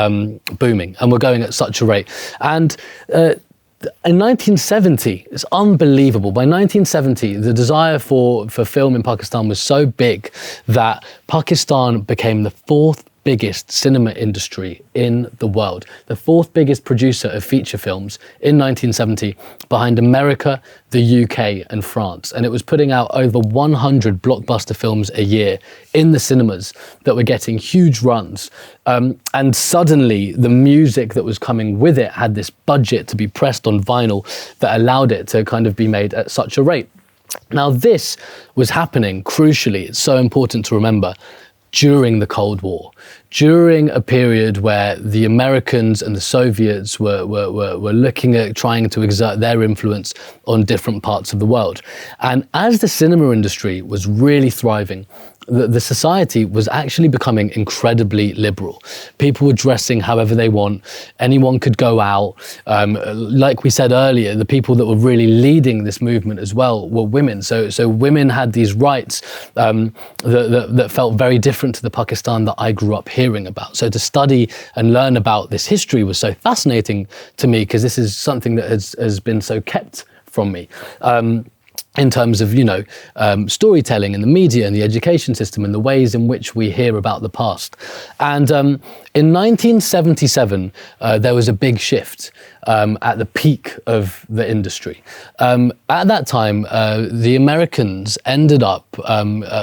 booming and were going at such a rate. And in 1970, it's unbelievable. By 1970, the desire for film in Pakistan was so big that Pakistan became the 4th biggest cinema industry in the world, the 4th biggest producer of feature films in 1970, behind America, the UK and France. And it was putting out over 100 blockbuster films a year in the cinemas that were getting huge runs. And suddenly the music that was coming with it had this budget to be pressed on vinyl that allowed it to kind of be made at such a rate. Now this was happening, crucially, it's so important to remember, during the Cold War, during a period where the Americans and the Soviets were looking at trying to exert their influence on different parts of the world. And as the cinema industry was really thriving, the society was actually becoming incredibly liberal. People were dressing however they want. Anyone could go out. Like we said earlier, the people that were really leading this movement as well were women. So women had these rights that felt very different to the Pakistan that I grew up hearing about. So to study and learn about this history was so fascinating to me, because this is something that has been so kept from me. In terms of, you know, storytelling and the media and the education system and the ways in which we hear about the past. And in 1977, there was a big shift at the peak of the industry. At that time, the Americans ended up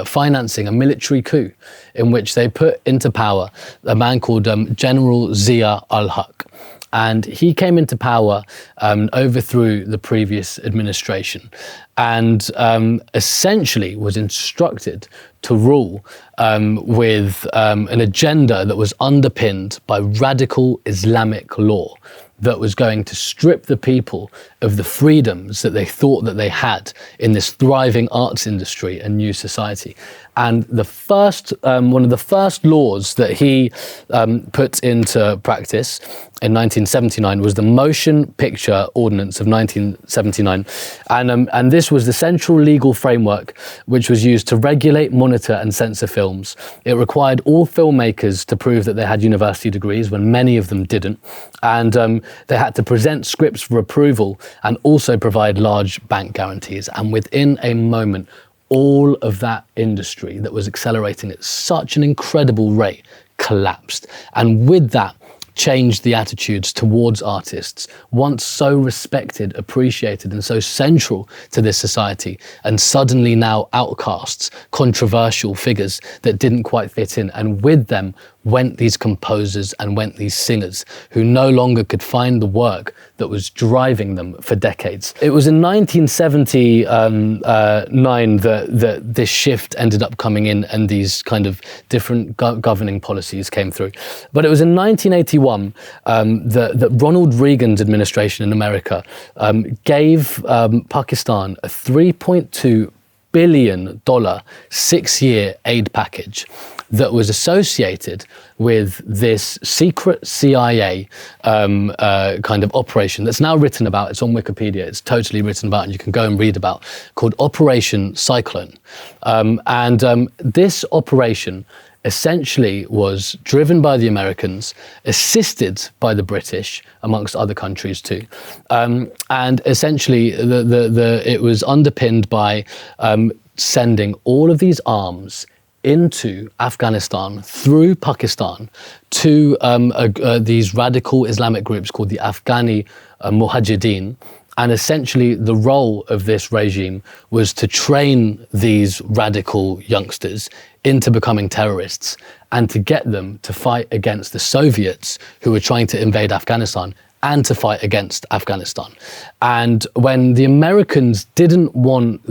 financing a military coup in which they put into power a man called General Zia al-Haq. And he came into power, overthrew the previous administration, and essentially was instructed to rule with an agenda that was underpinned by radical Islamic law that was going to strip the people of the freedoms that they thought that they had in this thriving arts industry and new society. And the first, one of the first laws that he put into practice in 1979 was the Motion Picture Ordinance of 1979. And this was the central legal framework which was used to regulate, monitor and censor films. It required all filmmakers to prove that they had university degrees when many of them didn't. And they had to present scripts for approval and also provide large bank guarantees. And within a moment, all of that industry that was accelerating at such an incredible rate collapsed. And with that, changed the attitudes towards artists, once so respected, appreciated, and so central to this society, and suddenly now outcasts, controversial figures that didn't quite fit in. And with them went these composers and went these singers who no longer could find the work that was driving them for decades. It was in 1979 that this shift ended up coming in, and these kind of different governing policies came through. But it was in 1981 that Ronald Reagan's administration in America gave Pakistan a $3.2 billion 6-year aid package that was associated with this secret CIA kind of operation that's now written about. It's on Wikipedia. It's totally written about, and you can go and read about, called Operation Cyclone. This operation essentially was driven by the Americans, assisted by the British, amongst other countries too. And essentially it was underpinned by sending all of these arms into Afghanistan through Pakistan to these radical Islamic groups called the Afghani Mujahideen. And essentially the role of this regime was to train these radical youngsters into becoming terrorists and to get them to fight against the Soviets who were trying to invade Afghanistan and to fight against Afghanistan. And when the Americans didn't want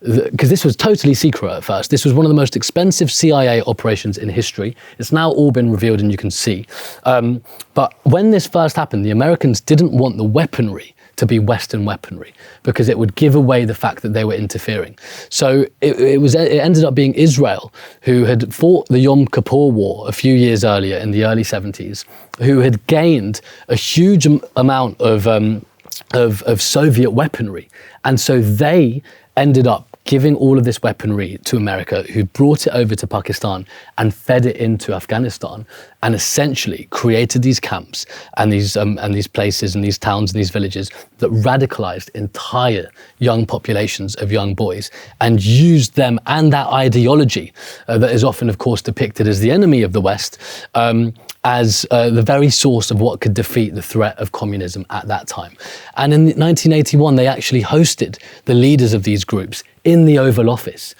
because this was totally secret at first. This was one of the most expensive CIA operations in history. It's now all been revealed and you can see. But when this first happened, the Americans didn't want the weaponry to be Western weaponry because it would give away the fact that they were interfering. So it ended up being Israel, who had fought the Yom Kippur War a few years earlier in the early 70s, who had gained a huge amount of Soviet weaponry. And so they ended up giving all of this weaponry to America, who brought it over to Pakistan and fed it into Afghanistan, and essentially created these camps and these places and these towns and these villages that radicalized entire young populations of young boys and used them and that ideology that is often, of course, depicted as the enemy of the West, as the very source of what could defeat the threat of communism at that time. And in 1981, they actually hosted the leaders of these groups in the Oval Office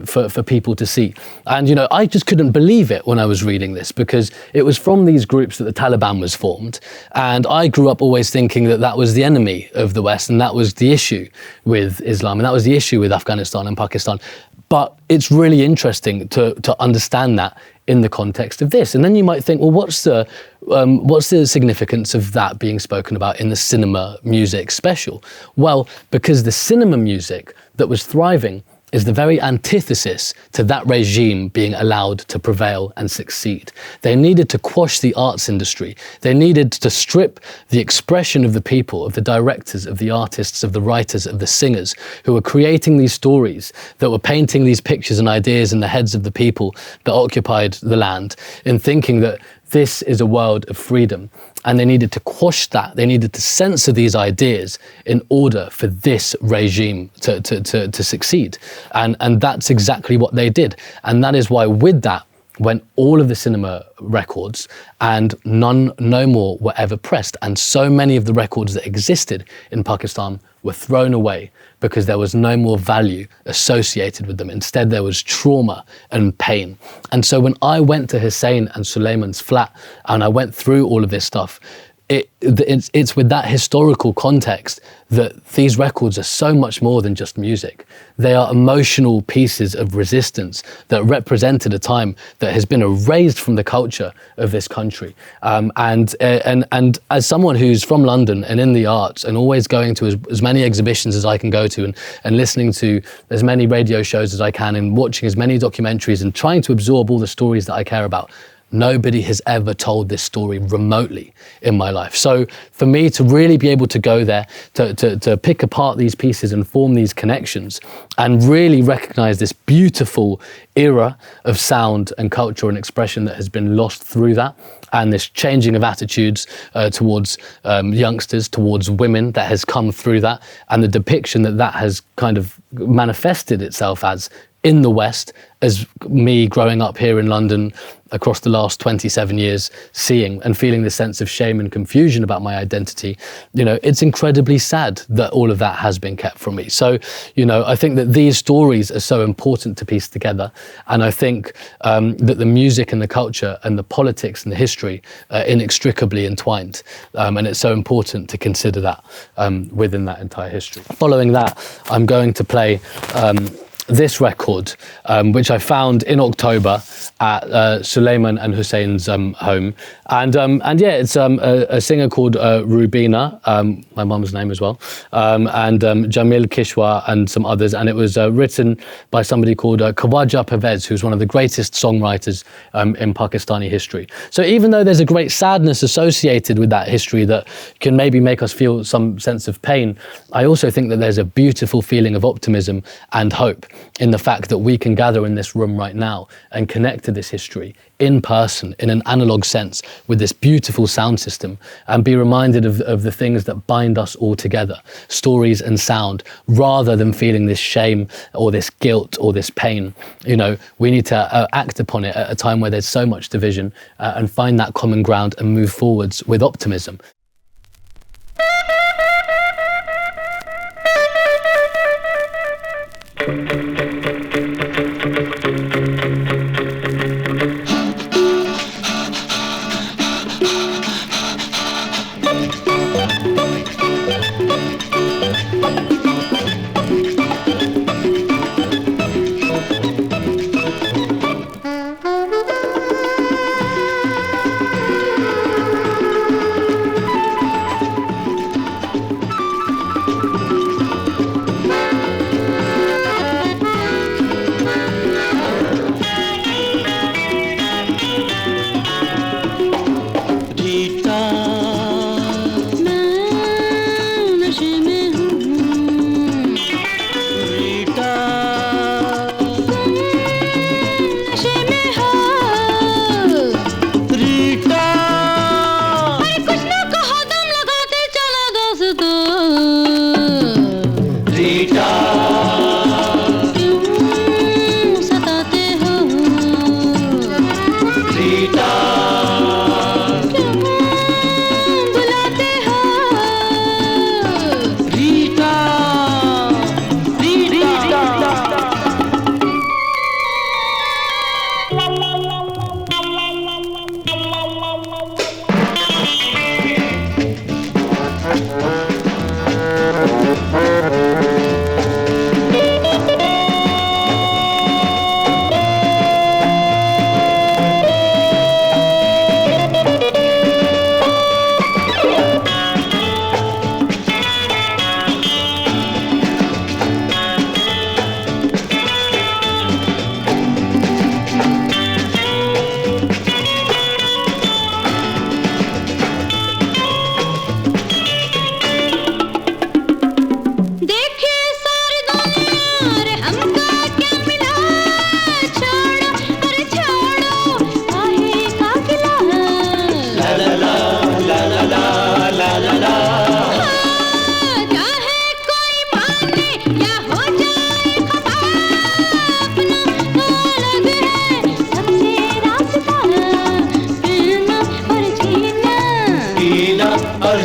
for people to see. And, you know, I just couldn't believe it when I was reading this, because it was from these groups that the Taliban was formed. And I grew up always thinking that that was the enemy of the West, and that was the issue with Islam, and that was the issue with Afghanistan and Pakistan. But it's really interesting to understand that in the context of this. And then you might think, well, what's the significance of that being spoken about in the cinema music special? Well, because the cinema music that was thriving is the very antithesis to that regime being allowed to prevail and succeed. They needed to quash the arts industry. They needed to strip the expression of the people, of the directors, of the artists, of the writers, of the singers, who were creating these stories, that were painting these pictures and ideas in the heads of the people that occupied the land, in thinking that this is a world of freedom. And they needed to quash that. They needed to censor these ideas in order for this regime to succeed. And that's exactly what they did. And that is why with that went all of the cinema records, and no more were ever pressed. And so many of the records that existed in Pakistan were thrown away because there was no more value associated with them. Instead, there was trauma and pain. And so when I went to Hussein and Suleiman's flat and I went through all of this stuff, it's with that historical context that these records are so much more than just music. They are emotional pieces of resistance that represented a time that has been erased from the culture of this country. And as someone who's from London and in the arts and always going to as many exhibitions as I can go to and listening to as many radio shows as I can and watching as many documentaries and trying to absorb all the stories that I care about, nobody has ever told this story remotely in my life. So for me to really be able to go there, to pick apart these pieces and form these connections and really recognize this beautiful era of sound and culture and expression that has been lost through that, and this changing of attitudes towards youngsters, towards women that has come through that, and the depiction that has kind of manifested itself as in the West as me growing up here in London across the last 27 years, seeing and feeling this sense of shame and confusion about my identity, you know, it's incredibly sad that all of that has been kept from me. So, you know, I think that these stories are so important to piece together. And I think that the music and the culture and the politics and the history are inextricably entwined. And it's so important to consider that within that entire history. Following that, I'm going to play this record, which I found in October at Suleiman and Hussein's home, and yeah, it's a singer called Rubina, my mum's name as well, and Jamil Kishwa and some others, and it was written by somebody called Khawaja Pervez, who's one of the greatest songwriters in Pakistani history. So even though there's a great sadness associated with that history that can maybe make us feel some sense of pain, I also think that there's a beautiful feeling of optimism and hope in the fact that we can gather in this room right now and connect to this history in person, in an analog sense, with this beautiful sound system, and be reminded of the things that bind us all together, stories and sound, rather than feeling this shame or this guilt or this pain. You know, we need to act upon it at a time where there's so much division, and find that common ground and move forwards with optimism.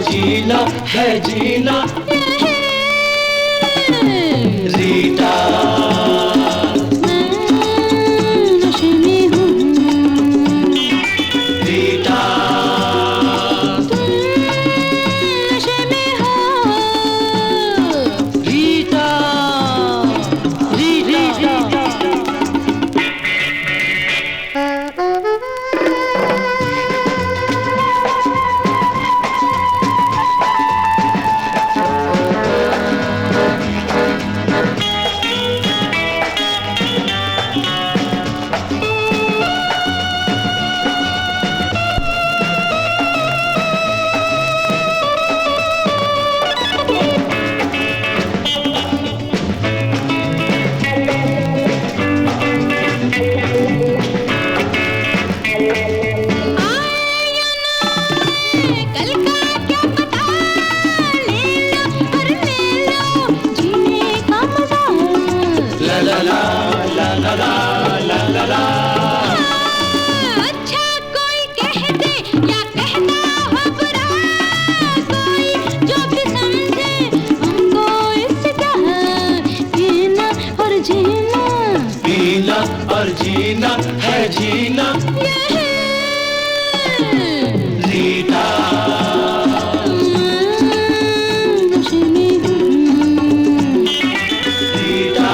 जीना है जीना रीटा रीटा रीटा रीटा जीना Rita Rita Rita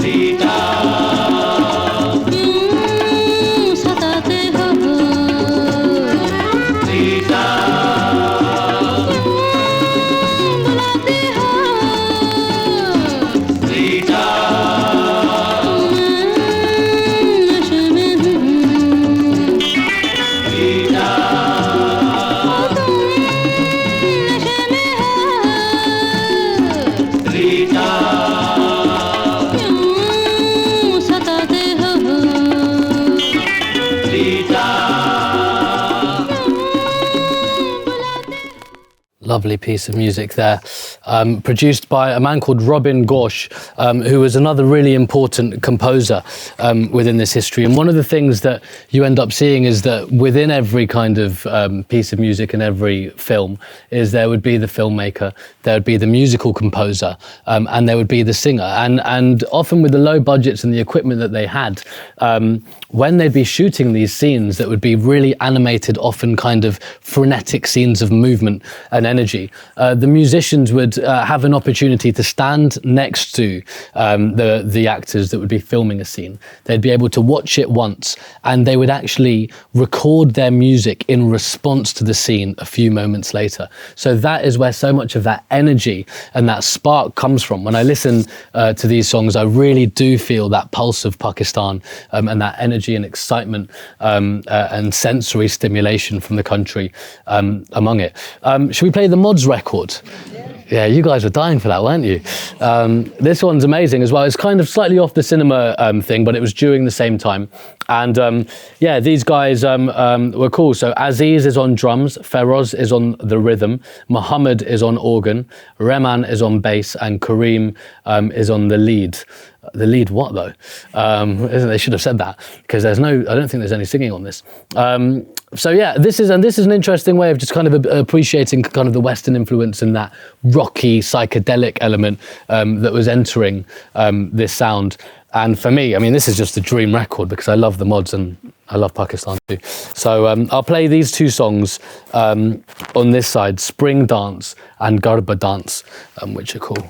Rita Rita Rita Rita Rita Lovely piece of music there, produced by a man called Robin Ghosh, who was another really important composer within this history. And one of the things that you end up seeing is that within every kind of piece of music and every film is there would be the filmmaker, there would be the musical composer, and there would be the singer. And often with the low budgets and the equipment that they had, when they'd be shooting these scenes that would be really animated, often kind of frenetic scenes of movement and energy, the musicians would have an opportunity to stand next to the actors that would be filming a scene. They'd be able to watch it once, and they would actually record their music in response to the scene a few moments later. So that is where so much of that energy and that spark comes from. When I listen to these songs, I really do feel that pulse of Pakistan and that energy and excitement and sensory stimulation from the country among it. Should we play the Mods record? Yeah, you guys were dying for that, weren't you? This one's amazing as well. It's kind of slightly off the cinema thing, but it was during the same time. And yeah, these guys were cool. So Aziz is on drums, Feroz is on the rhythm, Muhammad is on organ, Rehman is on bass, and Kareem is on the lead. The lead what though? They should have said that, because I don't think there's any singing on this. So yeah, this is an interesting way of just kind of appreciating kind of the Western influence and that rocky psychedelic element that was entering this sound. And for me, I mean, this is just a dream record because I love the Mods and I love Pakistan too. So I'll play these two songs on this side, Spring Dance and Garba Dance, which are cool.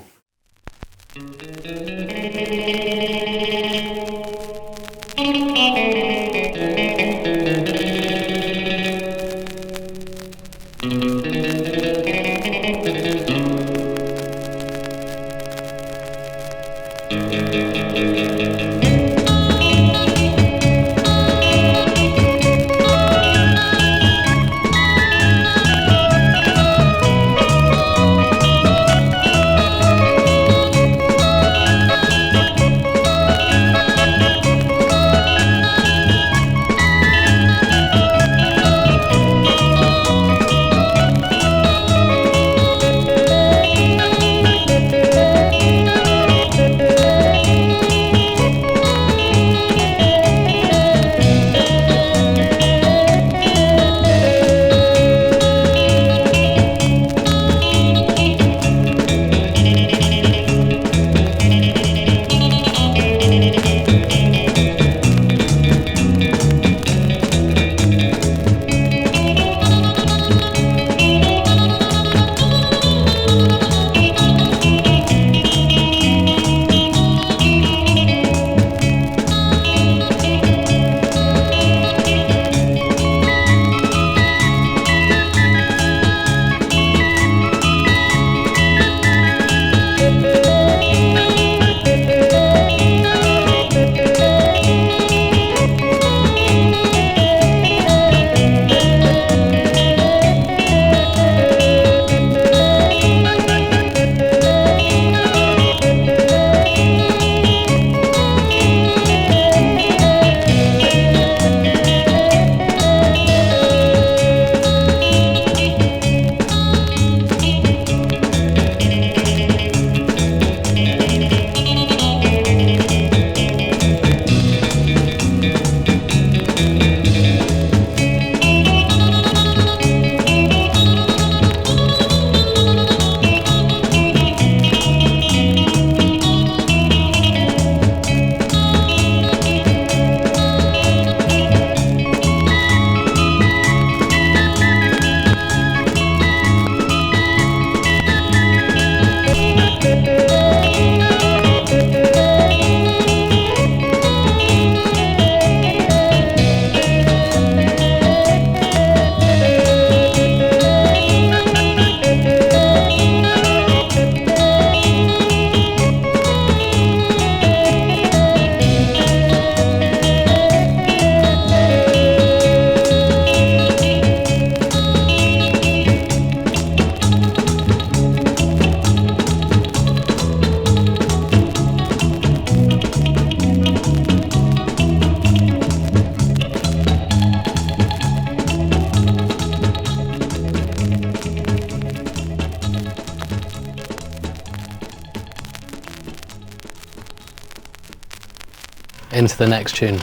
into the next tune.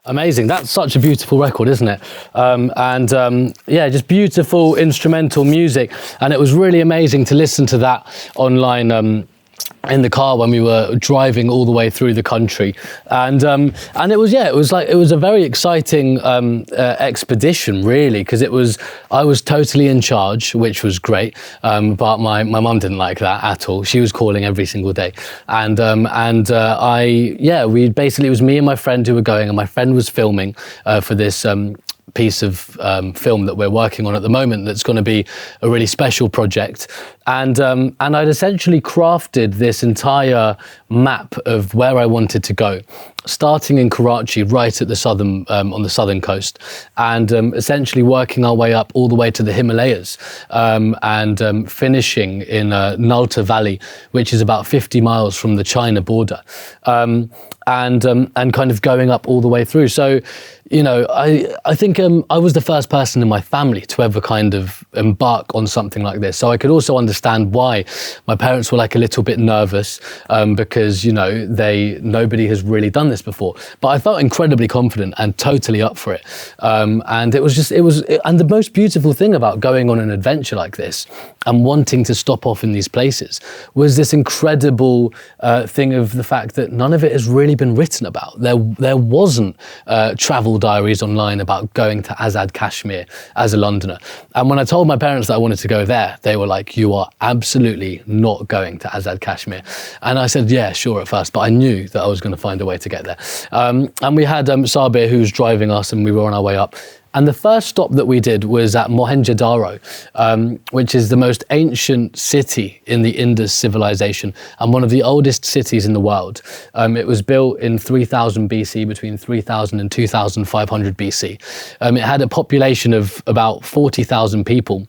Amazing. That's such a beautiful record, isn't it? Yeah, just beautiful instrumental music. And it was really amazing to listen to that online in the car when we were driving all the way through the country. And it was, yeah, it was a very exciting expedition, really, because I was totally in charge, which was great. But my mum didn't like that at all. She was calling every single day. It was me and my friend who were going, and my friend was filming for this piece of film that we're working on at the moment that's going to be a really special project. And I'd essentially crafted this entire map of where I wanted to go, starting in Karachi, right at the southern on the southern coast, and essentially working our way up all the way to the Himalayas, and finishing in Naltar Valley, which is about 50 miles from the China border, and kind of going up all the way through. So, you know, I think I was the first person in my family to ever kind of embark on something like this. So I could also understand why my parents were like a little bit nervous, because, you know, nobody has really done this before, but I felt incredibly confident and totally up for it. And and the most beautiful thing about going on an adventure like this and wanting to stop off in these places was this incredible thing of the fact that none of it has really been written about. There wasn't travel diaries online about going to Azad Kashmir as a Londoner. And when I told my parents that I wanted to go there, they were like, you are absolutely not going to Azad Kashmir. And I said, yeah, sure at first, but I knew that I was going to find a way to get there. And we had Sabir who was driving us, and we were on our way up. And the first stop that we did was at Mohenjo-daro, which is the most ancient city in the Indus civilization and one of the oldest cities in the world. It was built in 3000 BC, between 3000 and 2500 BC. It had a population of about 40,000 people,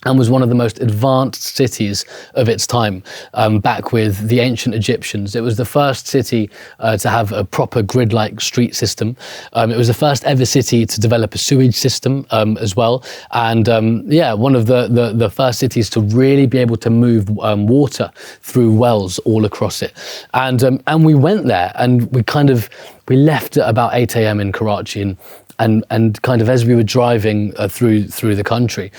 and was one of the most advanced cities of its time, back with the ancient Egyptians. It was the first city to have a proper grid-like street system. It was the first ever city to develop a sewage system as well. And one of the first cities to really be able to move water through wells all across it. And we went there, and we left at about 8 a.m. in Karachi, and kind of as we were driving through the country,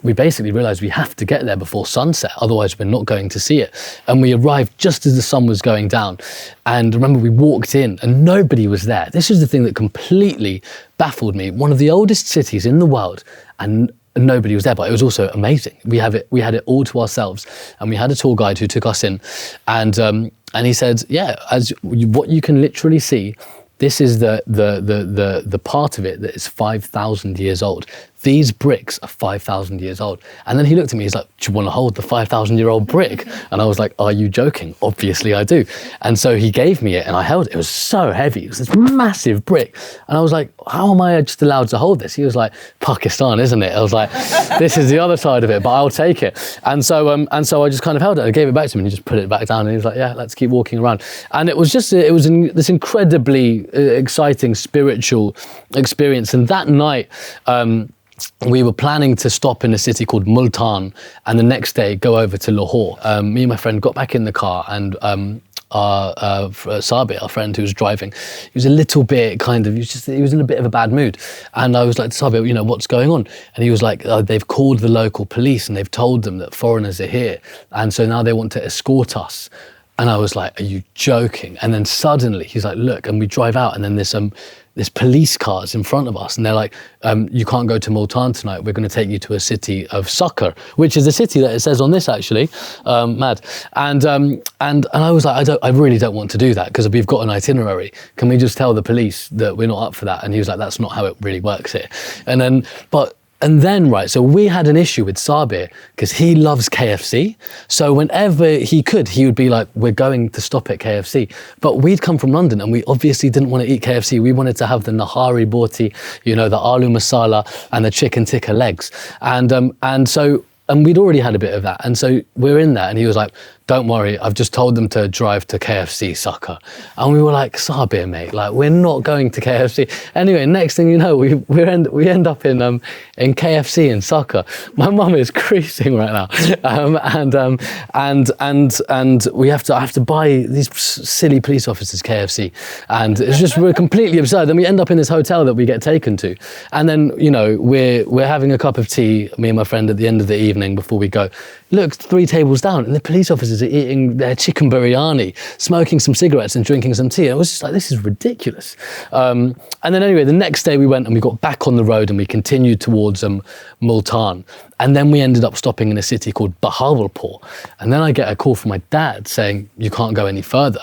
we basically realized we have to get there before sunset, otherwise we're not going to see it. And we arrived just as the sun was going down. And remember, we walked in and nobody was there. This is the thing that completely baffled me. One of the oldest cities in the world, and nobody was there, but it was also amazing. We had it all to ourselves, and we had a tour guide who took us in, and he said, yeah, what you can literally see, this is the part of it that is 5,000 years old. These bricks are 5,000 years old. And then he looked at me, he's like, do you want to hold the 5,000-year-old brick? And I was like, are you joking? Obviously I do. And so he gave me it and I held it. It was so heavy. It was this massive brick. And I was like, how am I just allowed to hold this? He was like, Pakistan, isn't it? I was like, this is the other side of it, but I'll take it. And so I just kind of held it. I gave it back to him and he just put it back down and he was like, yeah, let's keep walking around. And it was this incredibly exciting spiritual experience. And that night, we were planning to stop in a city called Multan and the next day go over to Lahore. Me and my friend got back in the car, and Sabir, our friend who was driving, he was a little bit he was in a bit of a bad mood. And I was like, Sabir, what's going on? And he was like, they've called the local police and they've told them that foreigners are here. And so now they want to escort us. And I was like, are you joking? And then suddenly he's like, look, and we drive out, and then there's police cars in front of us, and they're like, you can't go to Multan tonight. We're going to take you to a city of Sukkar, which is a city that it says on this actually, mad. And I was like, I really don't want to do that because we've got an itinerary. Can we just tell the police that we're not up for that? And he was like, that's not how it really works here. And then, right, so we had an issue with Sabir because he loves KFC. So whenever he could, he would be like, we're going to stop at KFC. But we'd come from London and we obviously didn't want to eat KFC. We wanted to have the nahari boti, the aloo masala and the chicken tikka legs. And we'd already had a bit of that. And so we're in there and he was like, don't worry, I've just told them to drive to KFC Sukkar. And we were like, Sabir, mate, like we're not going to KFC. Anyway, next thing you know, we end up in KFC in Sukkar. My mum is creasing right now. And I have to buy these silly police officers KFC. And it's just completely absurd. Then we end up in this hotel that we get taken to. And then, we're having a cup of tea, me and my friend, at the end of the evening before we go. Look, 3 tables down, and the police officers are eating their chicken biryani, smoking some cigarettes and drinking some tea. And it was just like, this is ridiculous. And then anyway, the next day we went and we got back on the road and we continued towards Multan. And then we ended up stopping in a city called Bahawalpur. And then I get a call from my dad saying, you can't go any further.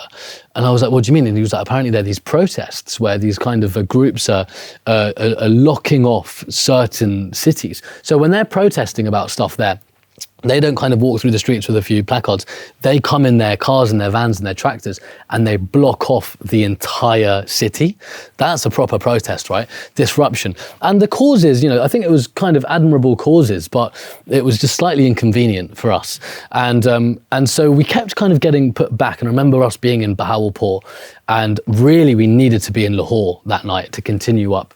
And I was like, what do you mean? And he was like, apparently there are these protests where these kind of groups are locking off certain cities. So when they're protesting about stuff there, they don't kind of walk through the streets with a few placards. They come in their cars and their vans and their tractors and they block off the entire city. That's a proper protest, right? Disruption. And the causes, I think it was kind of admirable causes, but it was just slightly inconvenient for us. And so we kept kind of getting put back. And I remember us being in Bahawalpur, and really we needed to be in Lahore that night to continue up.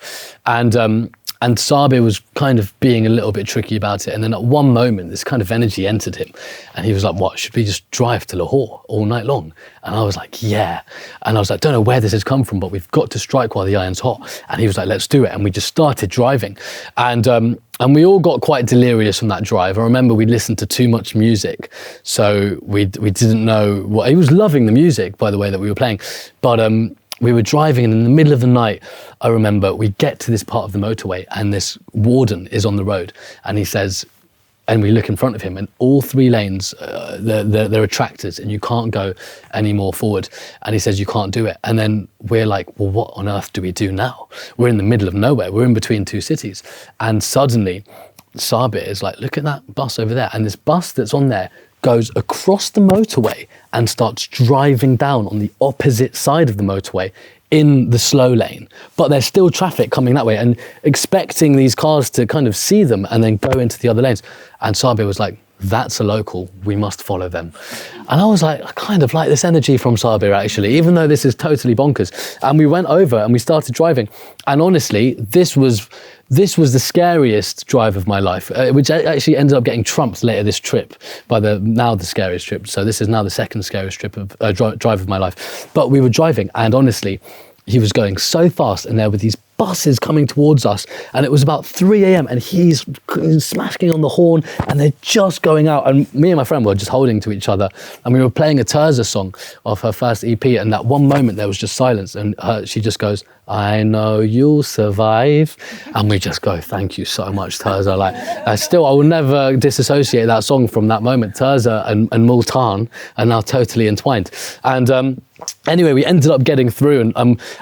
And Sabir was kind of being a little bit tricky about it. And then at one moment, this kind of energy entered him. And he was like, what, should we just drive to Lahore all night long? And I was like, yeah. And I was like, don't know where this has come from, but we've got to strike while the iron's hot. And he was like, let's do it. And we just started driving. And we all got quite delirious on that drive. I remember we listened to too much music. So we didn't know what, he was loving the music, by the way, that we were playing. But we were driving, and in the middle of the night, I remember we get to this part of the motorway and this warden is on the road, and he says, and we look in front of him, and all 3 lanes, there are tractors and you can't go any more forward. And he says, you can't do it. And then we're like, well, what on earth do we do now? We're in the middle of nowhere. We're in between 2 cities. And suddenly Sabir is like, look at that bus over there. And this bus that's on there goes across the motorway and starts driving down on the opposite side of the motorway in the slow lane. But there's still traffic coming that way, and expecting these cars to kind of see them and then go into the other lanes. And Sabir was like, that's a local, we must follow them. And I was like, I kind of like this energy from Sabir actually, even though this is totally bonkers. And we went over and we started driving. And honestly, this was the scariest drive of my life, which actually ended up getting trumped later this trip by now the scariest trip. So this is now the second scariest trip of drive of my life. But we were driving, and honestly, he was going so fast, and there were these buses coming towards us, and it was about 3 a.m. and he's smashing on the horn, and they're just going out, and me and my friend were just holding to each other, and we were playing a Terza song of her first EP, and that one moment there was just silence, and she just goes, I know you'll survive. And we just go, thank you so much, Terza. Like, I will never disassociate that song from that moment. Terza and Multan are now totally entwined. And anyway, we ended up getting through,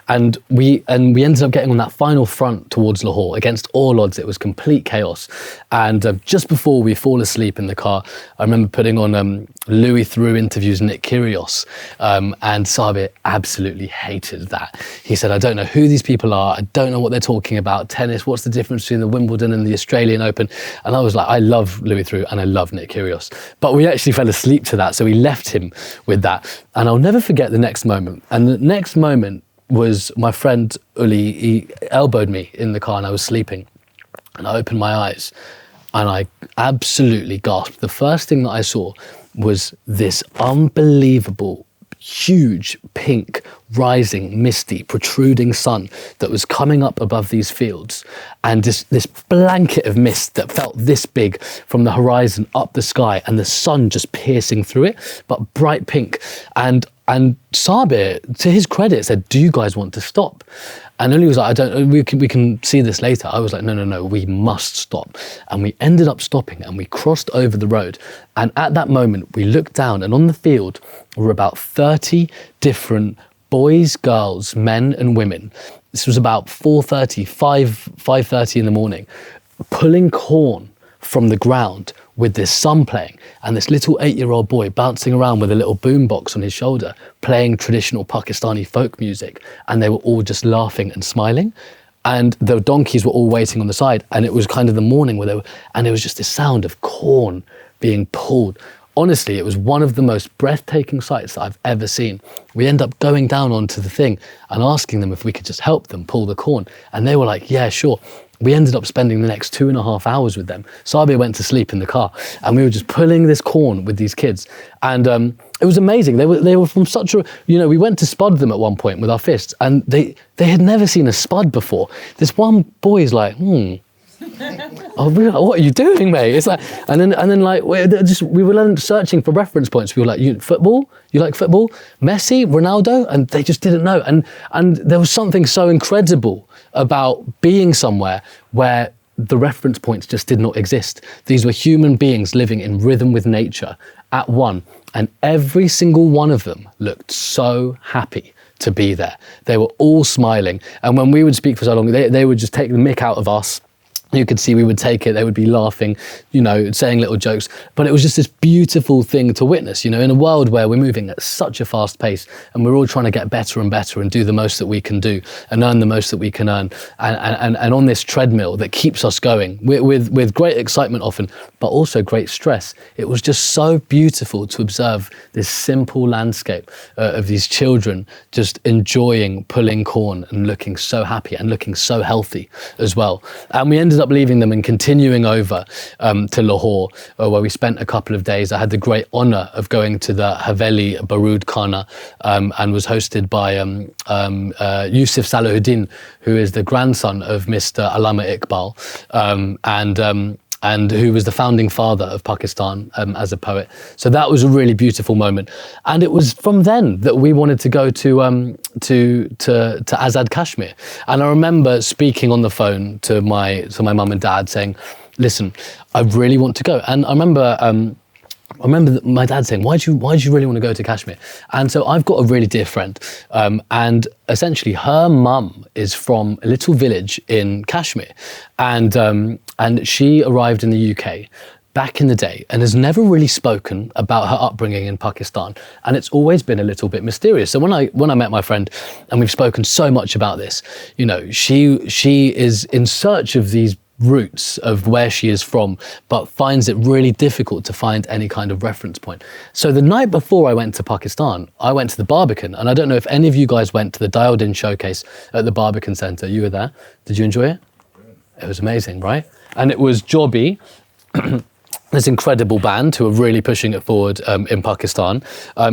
and we ended up getting on that final front towards Lahore. Against all odds, it was complete chaos. And just before we fall asleep in the car, I remember putting on Louis Theroux interviews Nick Kyrgios, and Sabir absolutely hated that. He said, I don't know who these people are, I don't know what they're talking about, tennis, what's the difference between the Wimbledon and the Australian Open? And I was like, I love Louis Theroux and I love Nick Kyrgios. But we actually fell asleep to that, so we left him with that. And I'll never forget the next moment. And the next moment was my friend Uli, he elbowed me in the car and I was sleeping. And I opened my eyes and I absolutely gasped. The first thing that I saw was this unbelievable, huge, pink, rising, misty, protruding sun that was coming up above these fields, and this blanket of mist that felt this big from the horizon up the sky, and the sun just piercing through it, but bright pink. And Sabir, to his credit, said, do you guys want to stop? And Uli was like, we can see this later. I was like, no, we must stop. And we ended up stopping, and we crossed over the road. And at that moment, we looked down, and on the field were about 30 different boys, girls, men and women. This was about 5:30 in the morning, pulling corn from the ground with this sun playing, and this little 8-year-old boy bouncing around with a little boombox on his shoulder, playing traditional Pakistani folk music, and they were all just laughing and smiling. And the donkeys were all waiting on the side, and it was kind of the morning and it was just this sound of corn being pulled. Honestly, it was one of the most breathtaking sights that I've ever seen. We end up going down onto the thing and asking them if we could just help them pull the corn. And they were like, yeah, sure. We ended up spending the next 2.5 hours with them. Sabir went to sleep in the car, and we were just pulling this corn with these kids. And it was amazing. They were from such a, we went to spud them at one point with our fists, and they had never seen a spud before. This one boy's like, oh, what are you doing, mate? It's like, and then like we were searching for reference points. We were like, football? You like football? Messi, Ronaldo? And they just didn't know. And there was something so incredible about being somewhere where the reference points just did not exist. These were human beings living in rhythm with nature at one, and every single one of them looked so happy to be there. They were all smiling, and when we would speak for so long, they would just take the mick out of us. You could see we would take it, they would be laughing, you know, saying little jokes. But it was just this beautiful thing to witness, you know, in a world where we're moving at such a fast pace and we're all trying to get better and better and do the most that we can do and earn the most that we can earn. And on this treadmill that keeps us going with great excitement often, but also great stress. It was just so beautiful to observe this simple landscape of these children just enjoying pulling corn and looking so happy and looking so healthy as well. And we ended up leaving them and continuing over to Lahore, where we spent a couple of days. I had the great honour of going to the Haveli Barood Khana and was hosted by Yusuf Salahuddin, who is the grandson of Mr. Allama Iqbal, and who was the founding father of Pakistan as a poet. So that was a really beautiful moment. And it was from then that we wanted to go to Azad Kashmir. And I remember speaking on the phone to my mum and dad saying, listen, I really want to go. And I remember my dad saying, why do you really want to go to Kashmir? And so I've got a really dear friend, and essentially her mum is from a little village in Kashmir, and she arrived in the UK back in the day and has never really spoken about her upbringing in Pakistan, and it's always been a little bit mysterious. So when I met my friend, and we've spoken so much about this, you know, she is in search of these roots of where she is from, but finds it really difficult to find any kind of reference point. So the night before I went to Pakistan, I went to the Barbican, and I don't know if any of you guys went to the Dialed-In showcase at the Barbican Centre. You were there. Did you enjoy it? It was amazing, right? And it was Jobby, this incredible band who are really pushing it forward in Pakistan.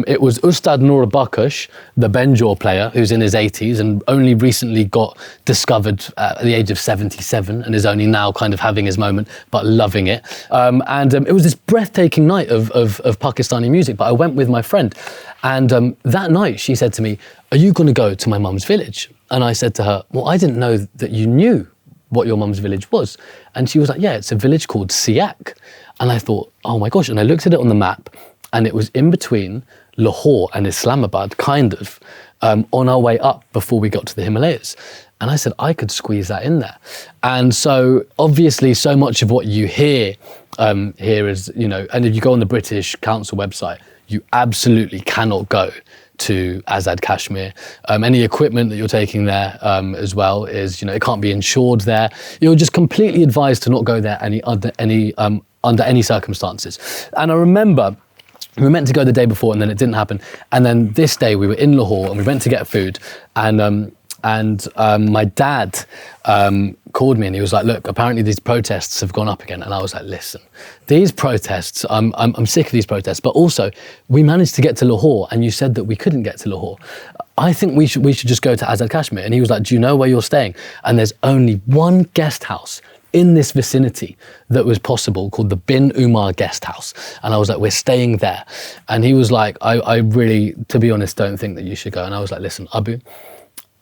It was Ustad Noor Bakush, the Benjor player, who's in his 80s and only recently got discovered at the age of 77 and is only now kind of having his moment, but loving it. It was this breathtaking night of Pakistani music, but I went with my friend. And that night she said to me, are you going to go to my mum's village? And I said to her, well, I didn't know that you knew what your mum's village was. And she was like, yeah, it's a village called Siak. And I thought, oh my gosh. And I looked at it on the map, and it was in between Lahore and Islamabad, kind of, on our way up before we got to the Himalayas. And I said, I could squeeze that in there. And so obviously so much of what you hear here is, you know, and if you go on the British Council website, you absolutely cannot go to Azad Kashmir. Any equipment that you're taking there as well is, you know, it can't be insured there. You're just completely advised to not go there under any circumstances. And I remember we were meant to go the day before, and then it didn't happen. And then this day we were in Lahore and we went to get food, and my dad called me and he was like, look, apparently these protests have gone up again. And I was like, listen, these protests, I'm sick of these protests, but also we managed to get to Lahore and you said that we couldn't get to Lahore. I think we should just go to Azad Kashmir. And he was like, do you know where you're staying? And there's only one guest house in this vicinity that was possible, called the Bin Umar guest house. And I was like, we're staying there. And he was like, I really, to be honest, don't think that you should go. And I was like, listen, Abu,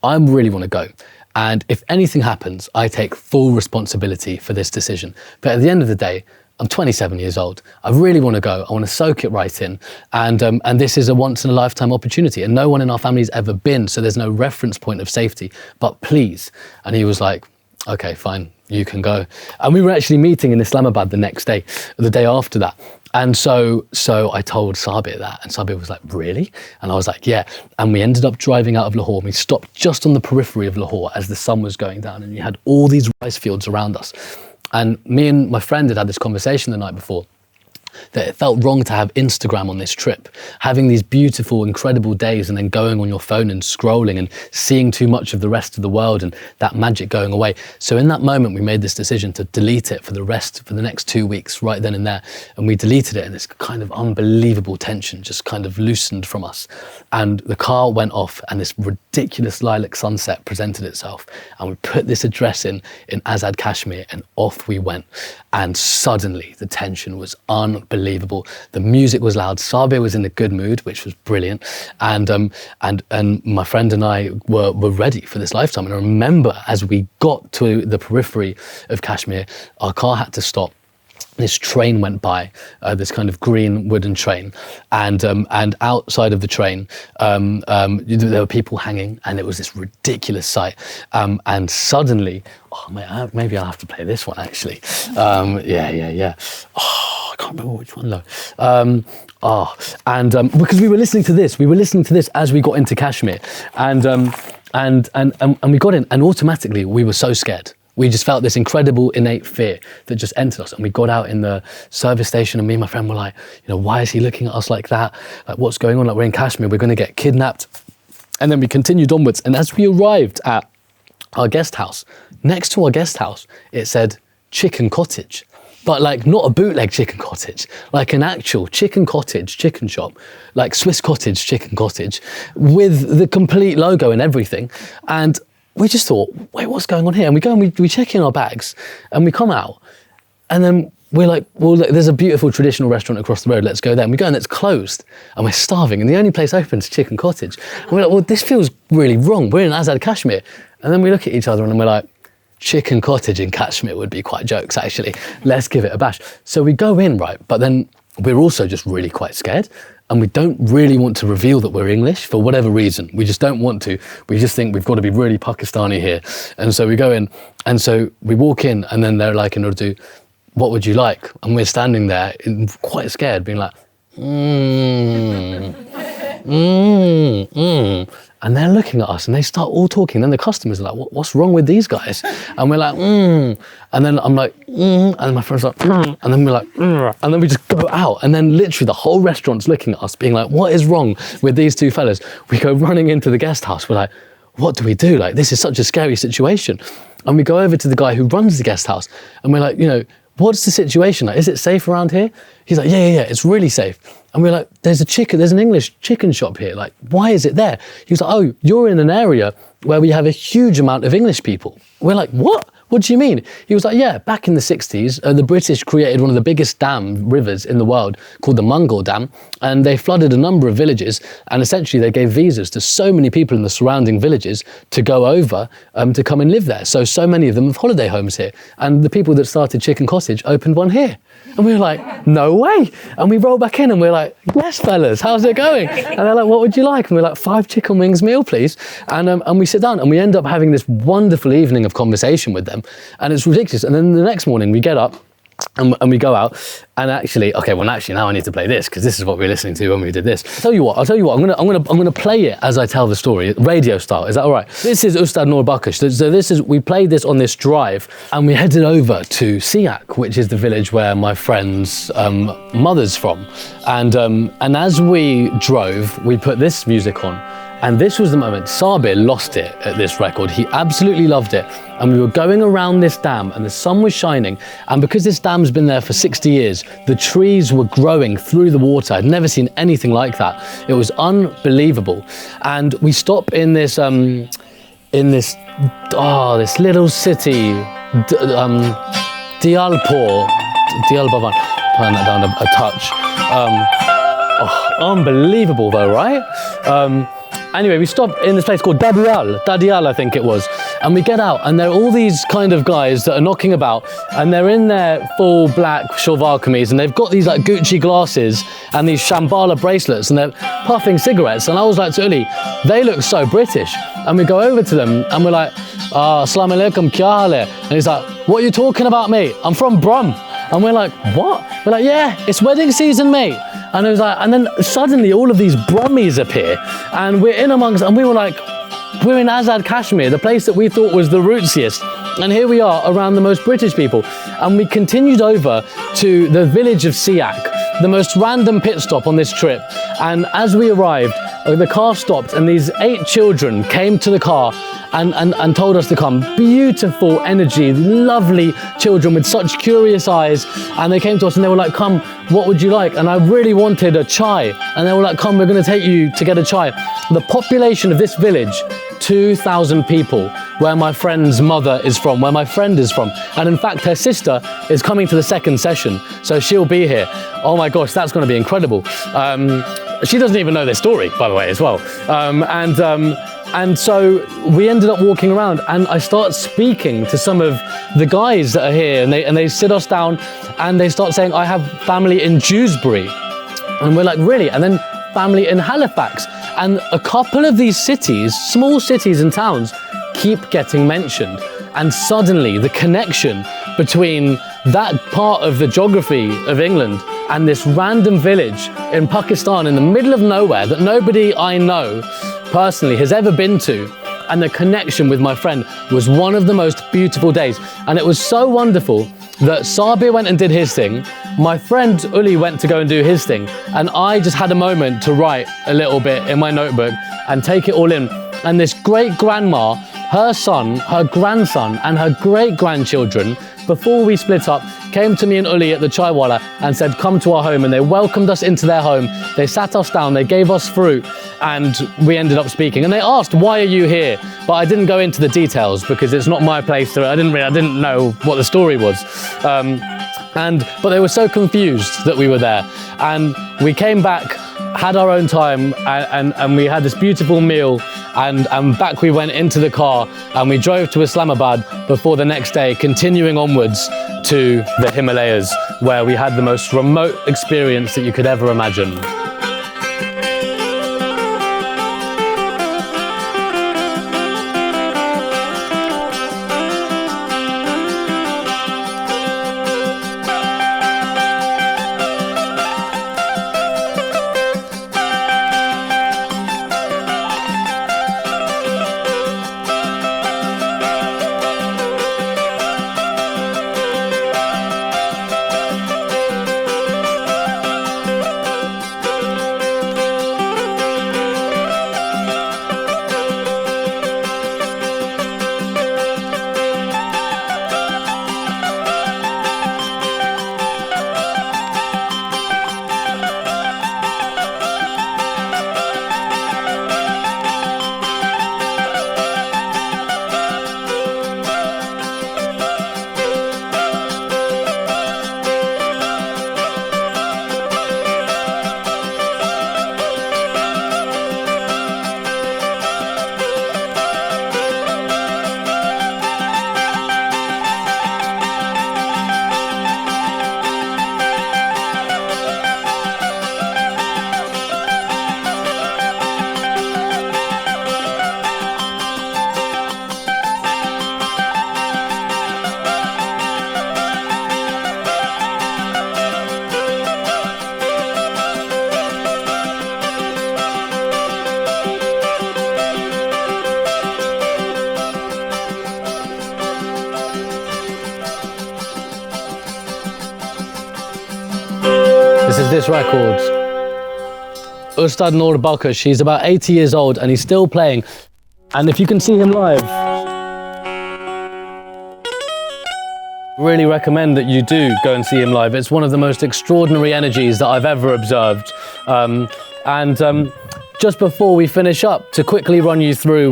I really want to go. And if anything happens, I take full responsibility for this decision. But at the end of the day, I'm 27 years old. I really want to go. I want to soak it right in. And this is a once in a lifetime opportunity. And no one in our family's ever been, so there's no reference point of safety. But please. And he was like, okay, fine, you can go. And we were actually meeting in Islamabad the next day, the day after that. And so I told Sabir that, and Sabir was like, really? And I was like, yeah. And we ended up driving out of Lahore. We stopped just on the periphery of Lahore as the sun was going down, and you had all these rice fields around us. And me and my friend had this conversation the night before, that it felt wrong to have Instagram on this trip, having these beautiful, incredible days and then going on your phone and scrolling and seeing too much of the rest of the world and that magic going away. So in that moment, we made this decision to delete it for the next 2 weeks, right then and there. And we deleted it, and this kind of unbelievable tension just kind of loosened from us. And the car went off, and this ridiculous lilac sunset presented itself. And we put this address in Azad Kashmir, and off we went. And suddenly the tension was unbelievable. The music was loud. Sabir was in a good mood, which was brilliant. And my friend and I were ready for this lifetime. And I remember as we got to the periphery of Kashmir, our car had to stop. this train went by, this kind of green wooden train, and outside of the train there were people hanging, and it was this ridiculous sight. And suddenly, maybe I'll have to play this one actually. Yeah. I can't remember which one though. Because we were listening to this as we got into Kashmir, and we got in, and automatically we were so scared. We just felt this incredible innate fear that just entered us. And we got out in the service station, and me and my friend were like, why is he looking at us like that? Like, what's going on? Like, we're in Kashmir, we're going to get kidnapped. And then we continued onwards. And as we arrived at our guest house, next to our guest house, it said chicken cottage. But like not a bootleg chicken cottage, like an actual chicken cottage, chicken shop, like Swiss cottage, chicken cottage, with the complete logo and everything. And we just thought, wait, what's going on here? And we go and we check in our bags, and we come out, and then we're like, well, look, there's a beautiful traditional restaurant across the road, let's go there. And we go, and it's closed, and we're starving, and the only place open is Chicken Cottage. And we're like, well, this feels really wrong. We're in Azad, Kashmir. And then we look at each other, and we're like, Chicken Cottage in Kashmir would be quite jokes, actually. Let's give it a bash. So we go in, right? But then we're also just really quite scared. And we don't really want to reveal that we're English for whatever reason. We just don't want to. We just think we've got to be really Pakistani here. And so we go in, and so we walk in, and then they're like, in order to, what would you like? And we're standing there quite scared, being like, And they're looking at us, and they start all talking. Then the customers are like, what's wrong with these guys? And we're like, And then I'm like, And my friend's like, And then we're like, And then we just go out. And then literally the whole restaurant's looking at us, being like, what is wrong with these two fellas? We go running into the guest house. We're like, what do we do? Like, this is such a scary situation. And we go over to the guy who runs the guest house, and we're like, what's the situation? Like, is it safe around here? He's like, yeah, it's really safe. And we're like, there's an English chicken shop here. Like, why is it there? He was like, oh, you're in an area where we have a huge amount of English people. We're like, what? What do you mean? He was like, yeah, back in the 60s, the British created one of the biggest rivers in the world called the Mongol Dam, and they flooded a number of villages, and essentially they gave visas to so many people in the surrounding villages to go over to come and live there. So many of them have holiday homes here, and the people that started Chicken Cottage opened one here. And we were like, no way. And we roll back in, and we're like, yes, fellas, how's it going? And they're like, what would you like? And we're like, 5 chicken wings meal, please. And we sit down, and we end up having this wonderful evening of conversation with them. And it's ridiculous. And then the next morning we get up, and we go out, and actually now I need to play this, because this is what we were listening to when we did this. I'll tell you what, I'm gonna play it as I tell the story, radio style. Is that all right? This is Ustad Noor Bakhsh. So we played this on this drive, and we headed over to Siak, which is the village where my friend's mother's from. And as we drove, we put this music on. And this was the moment Sabir lost it at this record. He absolutely loved it. And we were going around this dam, and the sun was shining. And because this dam's been there for 60 years, the trees were growing through the water. I'd never seen anything like that. It was unbelievable. And we stop in this this little city, Diyalpur, turn that down a touch. Unbelievable though, right? Anyway, we stopped in this place called Dadial, I think it was. And we get out, and there are all these kind of guys that are knocking about, and they're in their full black shalwar kameez, and they've got these like Gucci glasses and these Shambhala bracelets, and they're puffing cigarettes. And I was like to Uli, they look so British. And we go over to them, and we're like, Assalamu alaikum, kya hal hai? And he's like, what are you talking about, mate? I'm from Brum. And we're like, what? We're like, yeah, it's wedding season, mate. And it was like, and then suddenly all of these Brummies appear, and we're in amongst, and we were like, we're in Azad, Kashmir, the place that we thought was the rootsiest. And here we are around the most British people. And we continued over to the village of Siak, the most random pit stop on this trip. And as we arrived, the car stopped, and these 8 children came to the car and told us to come. Beautiful energy, lovely children with such curious eyes. And they came to us, and they were like, come, what would you like? And I really wanted a chai. And they were like, come, we're going to take you to get a chai. The population of this village, 2,000 people, where my friend's mother is from, where my friend is from. And in fact, her sister is coming to the second session, so she'll be here. Oh my gosh, that's going to be incredible. She doesn't even know this story, by the way, as well. And so we ended up walking around, and I start speaking to some of the guys that are here, and they sit us down, and they start saying, I have family in Dewsbury. And we're like, really? And then family in Halifax. And a couple of these cities, small cities and towns, keep getting mentioned. And suddenly the connection between that part of the geography of England and this random village in Pakistan in the middle of nowhere that nobody I know personally has ever been to, and the connection with my friend was one of the most beautiful days. And it was so wonderful that Sabir went and did his thing, my friend Uli went to go and do his thing, and I just had a moment to write a little bit in my notebook and take it all in. And this great grandma, her son, her grandson, and her great-grandchildren, before we split up, came to me and Uli at the Chaiwala and said, come to our home. And they welcomed us into their home. They sat us down, they gave us fruit, and we ended up speaking. And they asked, why are you here? But I didn't go into the details because it's not my place to, I didn't know what the story was. But they were so confused that we were there. And we came back, had our own time, and we had this beautiful meal, and back we went into the car, and we drove to Islamabad before the next day, continuing onwards to the Himalayas, where we had the most remote experience that you could ever imagine. This is this record. Ustad Noor Baksh, he's about 80 years old and he's still playing. And if you can see him live, really recommend that you do go and see him live. It's one of the most extraordinary energies that I've ever observed. Just before we finish up, to quickly run you through,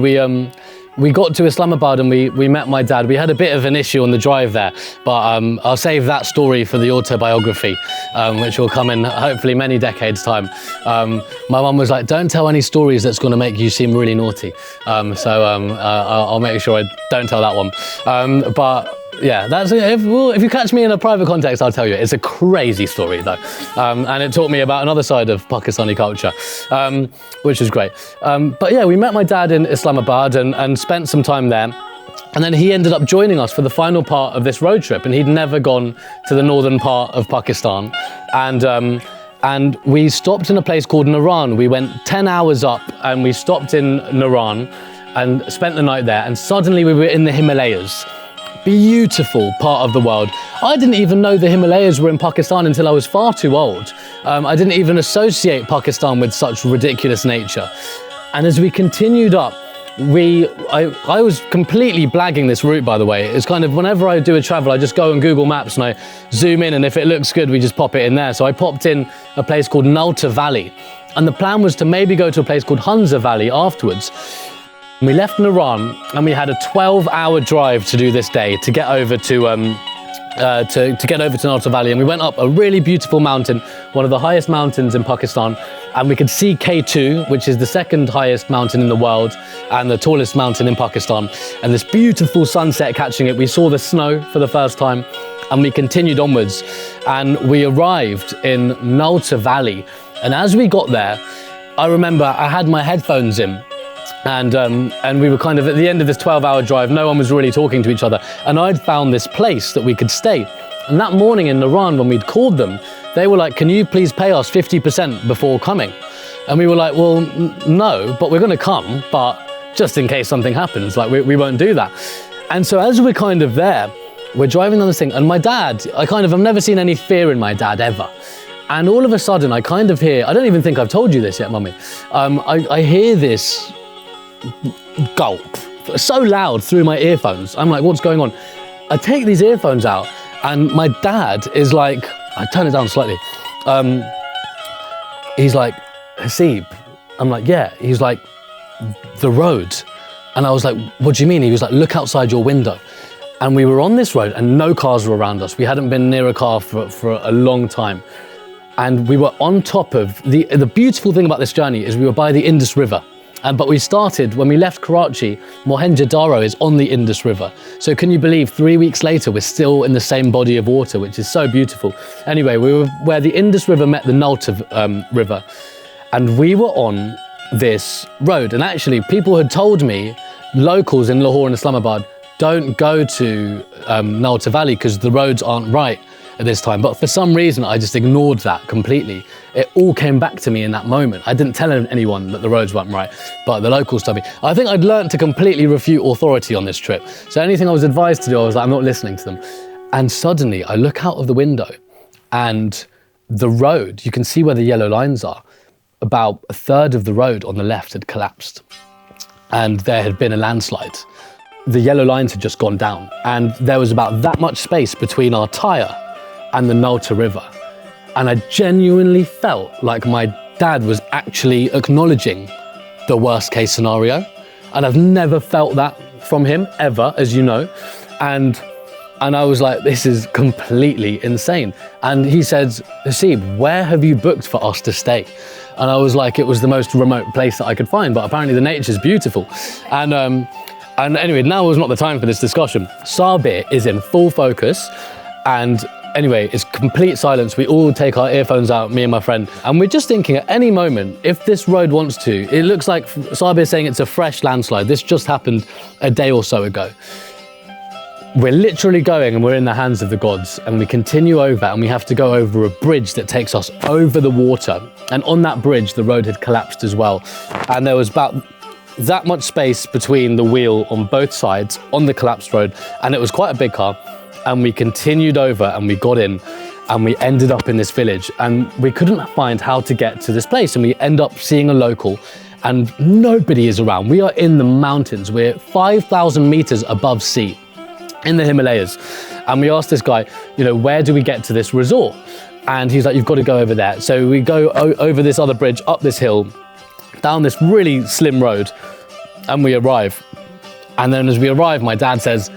we got to Islamabad and we met my dad. We had a bit of an issue on the drive there, but I'll save that story for the autobiography, which will come in hopefully many decades' time. My mum was like, don't tell any stories that's going to make you seem really naughty. I'll make sure I don't tell that one. But yeah, that's if you catch me in a private context, I'll tell you. It's a crazy story though, and it taught me about another side of Pakistani culture, which was great. But yeah, we met my dad in Islamabad and spent some time there. And then he ended up joining us for the final part of this road trip, and he'd never gone to the northern part of Pakistan. And we stopped in a place called Naran. We went 10 hours up and we stopped in Naran and spent the night there, and suddenly we were in the Himalayas. Beautiful part of the world. I didn't even know the Himalayas were in Pakistan until I was far too old. I didn't even associate Pakistan with such ridiculous nature. And as we continued up, I was completely blagging this route, by the way. It's kind of, whenever I do a travel, I just go on Google Maps and I zoom in, and if it looks good, we just pop it in there. So I popped in a place called Naltar Valley, and the plan was to maybe go to a place called Hunza Valley afterwards. We left Naran and we had a 12-hour drive to do this day to get over to Naltar Valley, and we went up a really beautiful mountain, one of the highest mountains in Pakistan, and we could see K2, which is the second highest mountain in the world and the tallest mountain in Pakistan, and this beautiful sunset catching it. We saw the snow for the first time, and we continued onwards, and we arrived in Naltar Valley. And as we got there, I remember I had my headphones in, and we were kind of at the end of this 12-hour drive. No one was really talking to each other, and I'd found this place that we could stay. And that morning in Naran, when we'd called them, they were like, "Can you please pay us 50% before coming?" And we were like, "Well, no, but we're going to come, but just in case something happens, like we won't do that." And so as we're kind of there, we're driving on this thing, and my dad, I've never seen any fear in my dad ever. And all of a sudden, I kind of hear, I don't even think I've told you this yet, Mummy. I hear this gulp so loud through my earphones. I'm like, what's going on? I take these earphones out, and my dad is like, I turn it down slightly. He's like, "Haseeb." I'm like, "Yeah." He's like, "The road." And I was like, "What do you mean?" He was like, "Look outside your window." And we were on this road and no cars were around us. We hadn't been near a car for a long time. And we were on top of, the beautiful thing about this journey is we were by the Indus River. But we started, when we left Karachi, Mohenjo-daro is on the Indus River. So can you believe 3 weeks later, we're still in the same body of water, which is so beautiful. Anyway, we were where the Indus River met the Naltar River. And we were on this road. And actually, people had told me, locals in Lahore and Islamabad, don't go to Naltar Valley because the roads aren't right at this time. But for some reason, I just ignored that completely. It all came back to me in that moment. I didn't tell anyone that the roads weren't right, but the locals told me. I think I'd learned to completely refute authority on this trip. So anything I was advised to do, I was like, I'm not listening to them. And suddenly I look out of the window and the road, you can see where the yellow lines are. About a third of the road on the left had collapsed and there had been a landslide. The yellow lines had just gone down and there was about that much space between our tyre and the Naltar River. And I genuinely felt like my dad was actually acknowledging the worst case scenario. And I've never felt that from him ever, as you know. And I was like, this is completely insane. And he said, "Haseeb, where have you booked for us to stay?" And I was like, it was the most remote place that I could find, but apparently the nature's beautiful. And anyway, now was not the time for this discussion. Sabir is in full focus, and anyway, it's complete silence. We all take our earphones out, me and my friend, and we're just thinking at any moment, if this road wants to, it looks like Sabir is saying it's a fresh landslide. This just happened a day or so ago. We're literally going and we're in the hands of the gods, and we continue over and we have to go over a bridge that takes us over the water. And on that bridge, the road had collapsed as well. And there was about that much space between the wheel on both sides on the collapsed road. And it was quite a big car. And we continued over and we got in and we ended up in this village, and we couldn't find how to get to this place. And we end up seeing a local and nobody is around. We are in the mountains. We're 5,000 meters above sea in the Himalayas. And we asked this guy, where do we get to this resort? And he's like, "You've got to go over there." So we go over this other bridge, up this hill, down this really slim road, and we arrive. And then as we arrive, my dad says,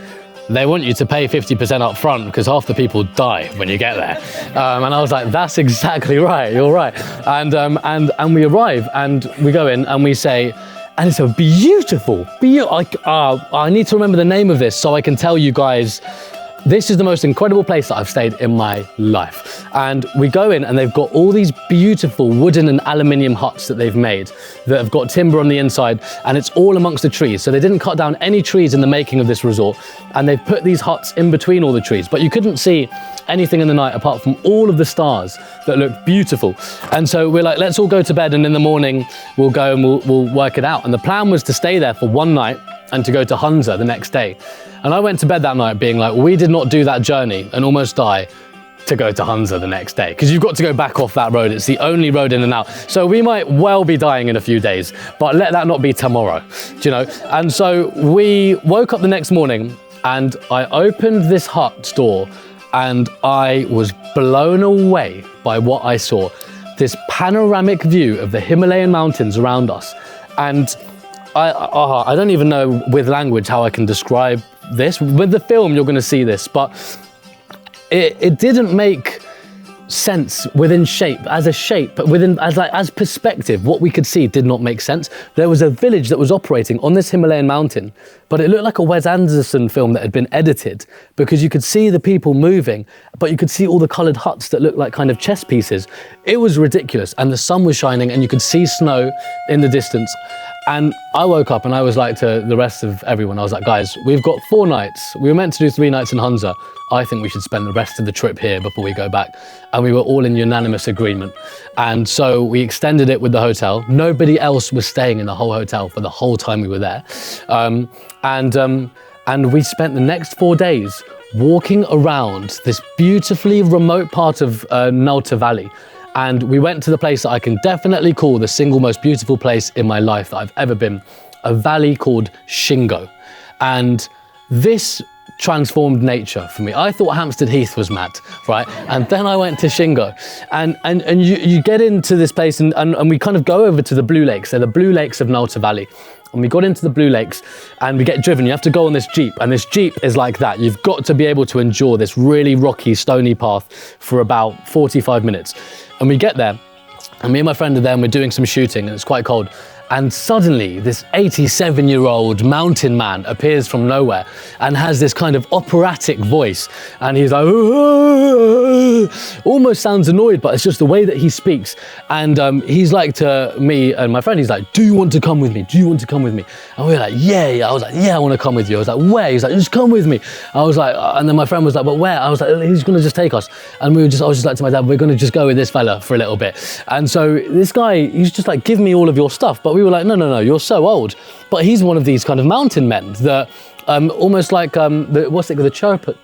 "They want you to pay 50% up front because half the people die when you get there." And I was like, "That's exactly right, you're right." And we arrive and we go in and we say, and it's a beautiful, I need to remember the name of this so I can tell you guys, this is the most incredible place that I've stayed in my life. And we go in and they've got all these beautiful wooden and aluminium huts that they've made that have got timber on the inside, and it's all amongst the trees. So they didn't cut down any trees in the making of this resort, and they've put these huts in between all the trees, but you couldn't see anything in the night apart from all of the stars that looked beautiful. And so we're like, let's all go to bed, and in the morning we'll go and we'll work it out. And the plan was to stay there for one night and to go to Hunza the next day. And I went to bed that night being like, we did not do that journey and almost die to go to Hunza the next day, because you've got to go back off that road. It's the only road in and out. So we might well be dying in a few days, but let that not be tomorrow, And so we woke up the next morning and I opened this hut door and I was blown away by what I saw. This panoramic view of the Himalayan mountains around us. And I don't even know with language how I can describe this. With the film, you're going to see this, but it didn't make sense within shape, as perspective. What we could see did not make sense. There was a village that was operating on this Himalayan mountain, but it looked like a Wes Anderson film that had been edited, because you could see the people moving, but you could see all the coloured huts that looked like kind of chess pieces. It was ridiculous, and the sun was shining, and you could see snow in the distance. And I woke up and I was like to the rest of everyone, I was like, guys, we've got 4 nights. We were meant to do 3 nights in Hunza. I think we should spend the rest of the trip here before we go back. And we were all in unanimous agreement. And so we extended it with the hotel. Nobody else was staying in the whole hotel for the whole time we were there. And we spent the next 4 days walking around this beautifully remote part of Naltar Valley. And we went to the place that I can definitely call the single most beautiful place in my life that I've ever been, a valley called Shingo. And this transformed nature for me. I thought Hampstead Heath was mad, right? And then I went to Shingo, and you get into this place, and we kind of go over to the Blue Lakes. They're the Blue Lakes of Naltar Valley. And we got into the Blue Lakes and we get driven. You have to go on this Jeep, and this Jeep is like that. You've got to be able to endure this really rocky, stony path for about 45 minutes. And we get there, and me and my friend are there, and we're doing some shooting, and it's quite cold. And suddenly this 87-year-old mountain man appears from nowhere and has this kind of operatic voice. And he's like, almost sounds annoyed, but it's just the way that he speaks. And he's like to me and my friend, he's like, do you want to come with me? Do you want to come with me? And we were like, yeah. I was like, yeah, I want to come with you. I was like, where? He's like, just come with me. I was like, and then my friend was like, but where? I was like, he's going to just take us. And I was just like to my dad, we're going to just go with this fella for a little bit. And so this guy, he's just like, give me all of your stuff. But we were like, no, you're so old. But he's one of these kind of mountain men that almost like the Sherpas,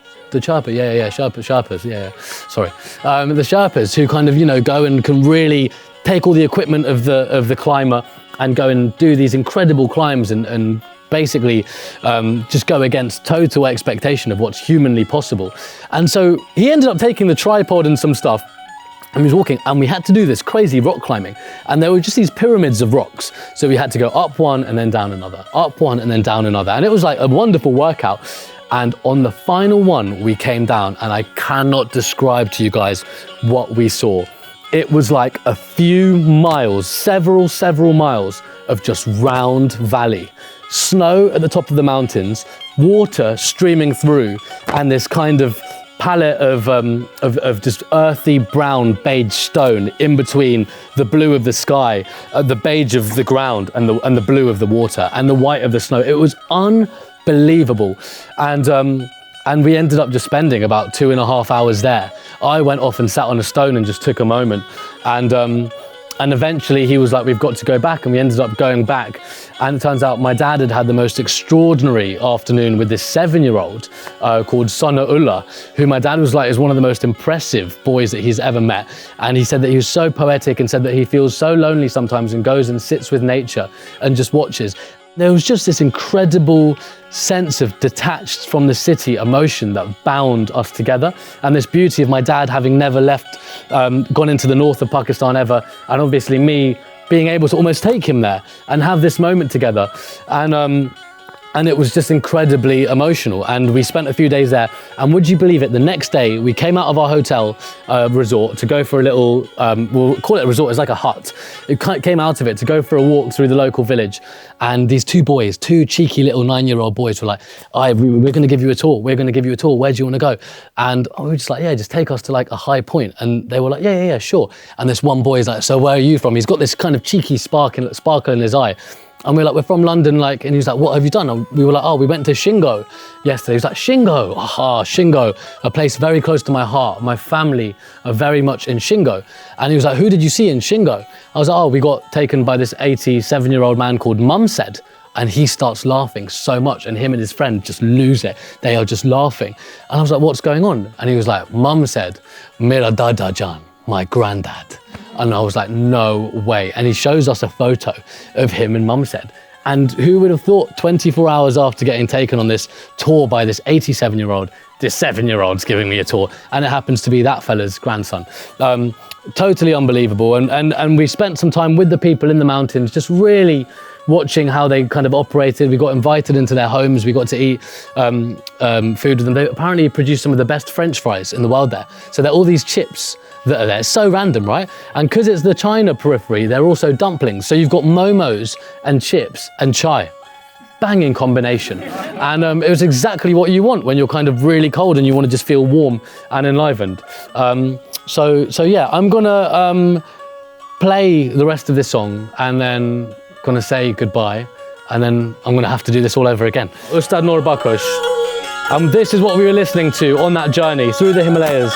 sorry. The Sherpas who kind of, go and can really take all the equipment of the climber and go and do these incredible climbs and basically just go against total expectation of what's humanly possible. And so he ended up taking the tripod and some stuff, and he was walking, and we had to do this crazy rock climbing, and there were just these pyramids of rocks. So we had to go up one and then down another, up one and then down another. And it was like a wonderful workout. And on the final one, we came down, and I cannot describe to you guys what we saw. It was like a few miles, several miles of just round valley, snow at the top of the mountains, water streaming through, and this kind of palette of just earthy brown beige stone in between the blue of the sky, the beige of the ground, and the blue of the water, and the white of the snow. It was unbelievable. And we ended up just spending about 2.5 hours there. I went off and sat on a stone and just took a moment, and eventually he was like, we've got to go back, and we ended up going back. And it turns out my dad had the most extraordinary afternoon with this 7-year-old called Sanaullah, who my dad was like is one of the most impressive boys that he's ever met. And he said that he was so poetic, and said that he feels so lonely sometimes and goes and sits with nature and just watches. There was just this incredible sense of detached from the city emotion that bound us together, and this beauty of my dad having never left, gone into the north of Pakistan ever, and obviously me being able to almost take him there and have this moment together. And it was just incredibly emotional. And we spent a few days there. And would you believe it, the next day we came out of our hotel resort to go for a little, we'll call it a resort, it's like a hut. It came out of it to go for a walk through the local village. And these 2 boys, 2 cheeky little 9-year-old boys were like, we're going to give you a tour. We're going to give you a tour. Where do you want to go? And we were just like, yeah, just take us to like a high point. And they were like, yeah, sure. And this one boy is like, so where are you from? He's got this kind of cheeky sparkle in his eye. And we were like, we're from London, like, and he was like, what have you done? And we were like, we went to Shingo yesterday. He was like, Shingo, Shingo, a place very close to my heart. My family are very much in Shingo. And he was like, who did you see in Shingo? I was like, we got taken by this 87-year-old man called Mumsed. And he starts laughing so much, and him and his friend just lose it. They are just laughing. And I was like, what's going on? And he was like, Mum said, Mera Dada Jan, my granddad. And I was like, no way. And he shows us a photo of him and Mumsed. And who would have thought 24 hours after getting taken on this tour by this 87-year-old, this 7-year-old's giving me a tour, and it happens to be that fella's grandson. Totally unbelievable. And we spent some time with the people in the mountains, just really watching how they kind of operated. We got invited into their homes. We got to eat food with them. They apparently produce some of the best French fries in the world there. So they're all these chips, that are there. It's so random, right? And because it's the China periphery, they're also dumplings. So you've got momos and chips and chai. Banging combination. And it was exactly what you want when you're kind of really cold and you want to just feel warm and enlivened. So yeah, I'm gonna play the rest of this song and then gonna say goodbye, and then I'm gonna have to do this all over again. Ustad Nur Bakosh. This is what we were listening to on that journey through the Himalayas.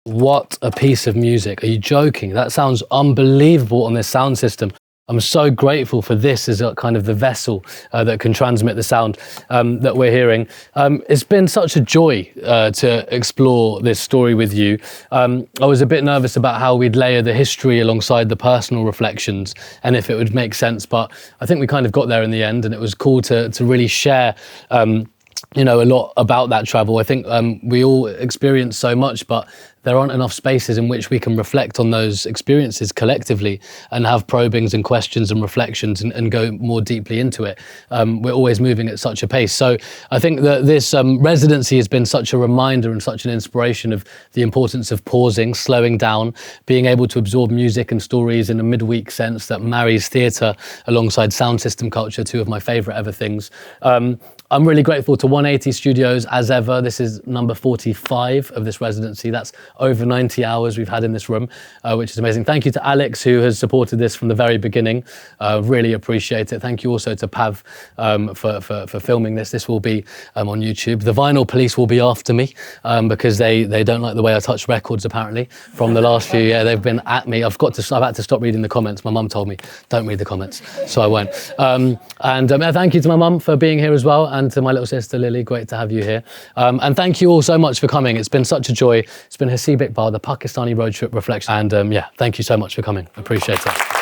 What a piece of music. Are you joking? That sounds unbelievable on this sound system. I'm so grateful for this as a kind of the vessel that can transmit the sound that we're hearing. It's been such a joy to explore this story with you. I was a bit nervous about how we'd layer the history alongside the personal reflections and if it would make sense, but I think we kind of got there in the end, and it was cool to really share you know, a lot about that travel. I think we all experience so much, but there aren't enough spaces in which we can reflect on those experiences collectively and have probings and questions and reflections and go more deeply into it. We're always moving at such a pace. So I think that this residency has been such a reminder and such an inspiration of the importance of pausing, slowing down, being able to absorb music and stories in a midweek sense that marries theatre alongside sound system culture, two of my favourite ever things. I'm really grateful to 180 Studios as ever. This is number 45 of this residency. That's over 90 hours we've had in this room, which is amazing. Thank you to Alex, who has supported this from the very beginning. Really appreciate it. Thank you also to Pav for filming this. This will be on YouTube. The Vinyl Police will be after me because they don't like the way I touch records, apparently, from the last few years. They've been at me. I've had to stop reading the comments. My mum told me, don't read the comments, so I won't. Thank you to my mum for being here as well, and to my little sister Lily, great to have you here. And thank you all so much for coming. It's been such a joy. It's been Haseeb Iqbal, the Pakistani road trip reflection. And yeah, thank you so much for coming. Appreciate it.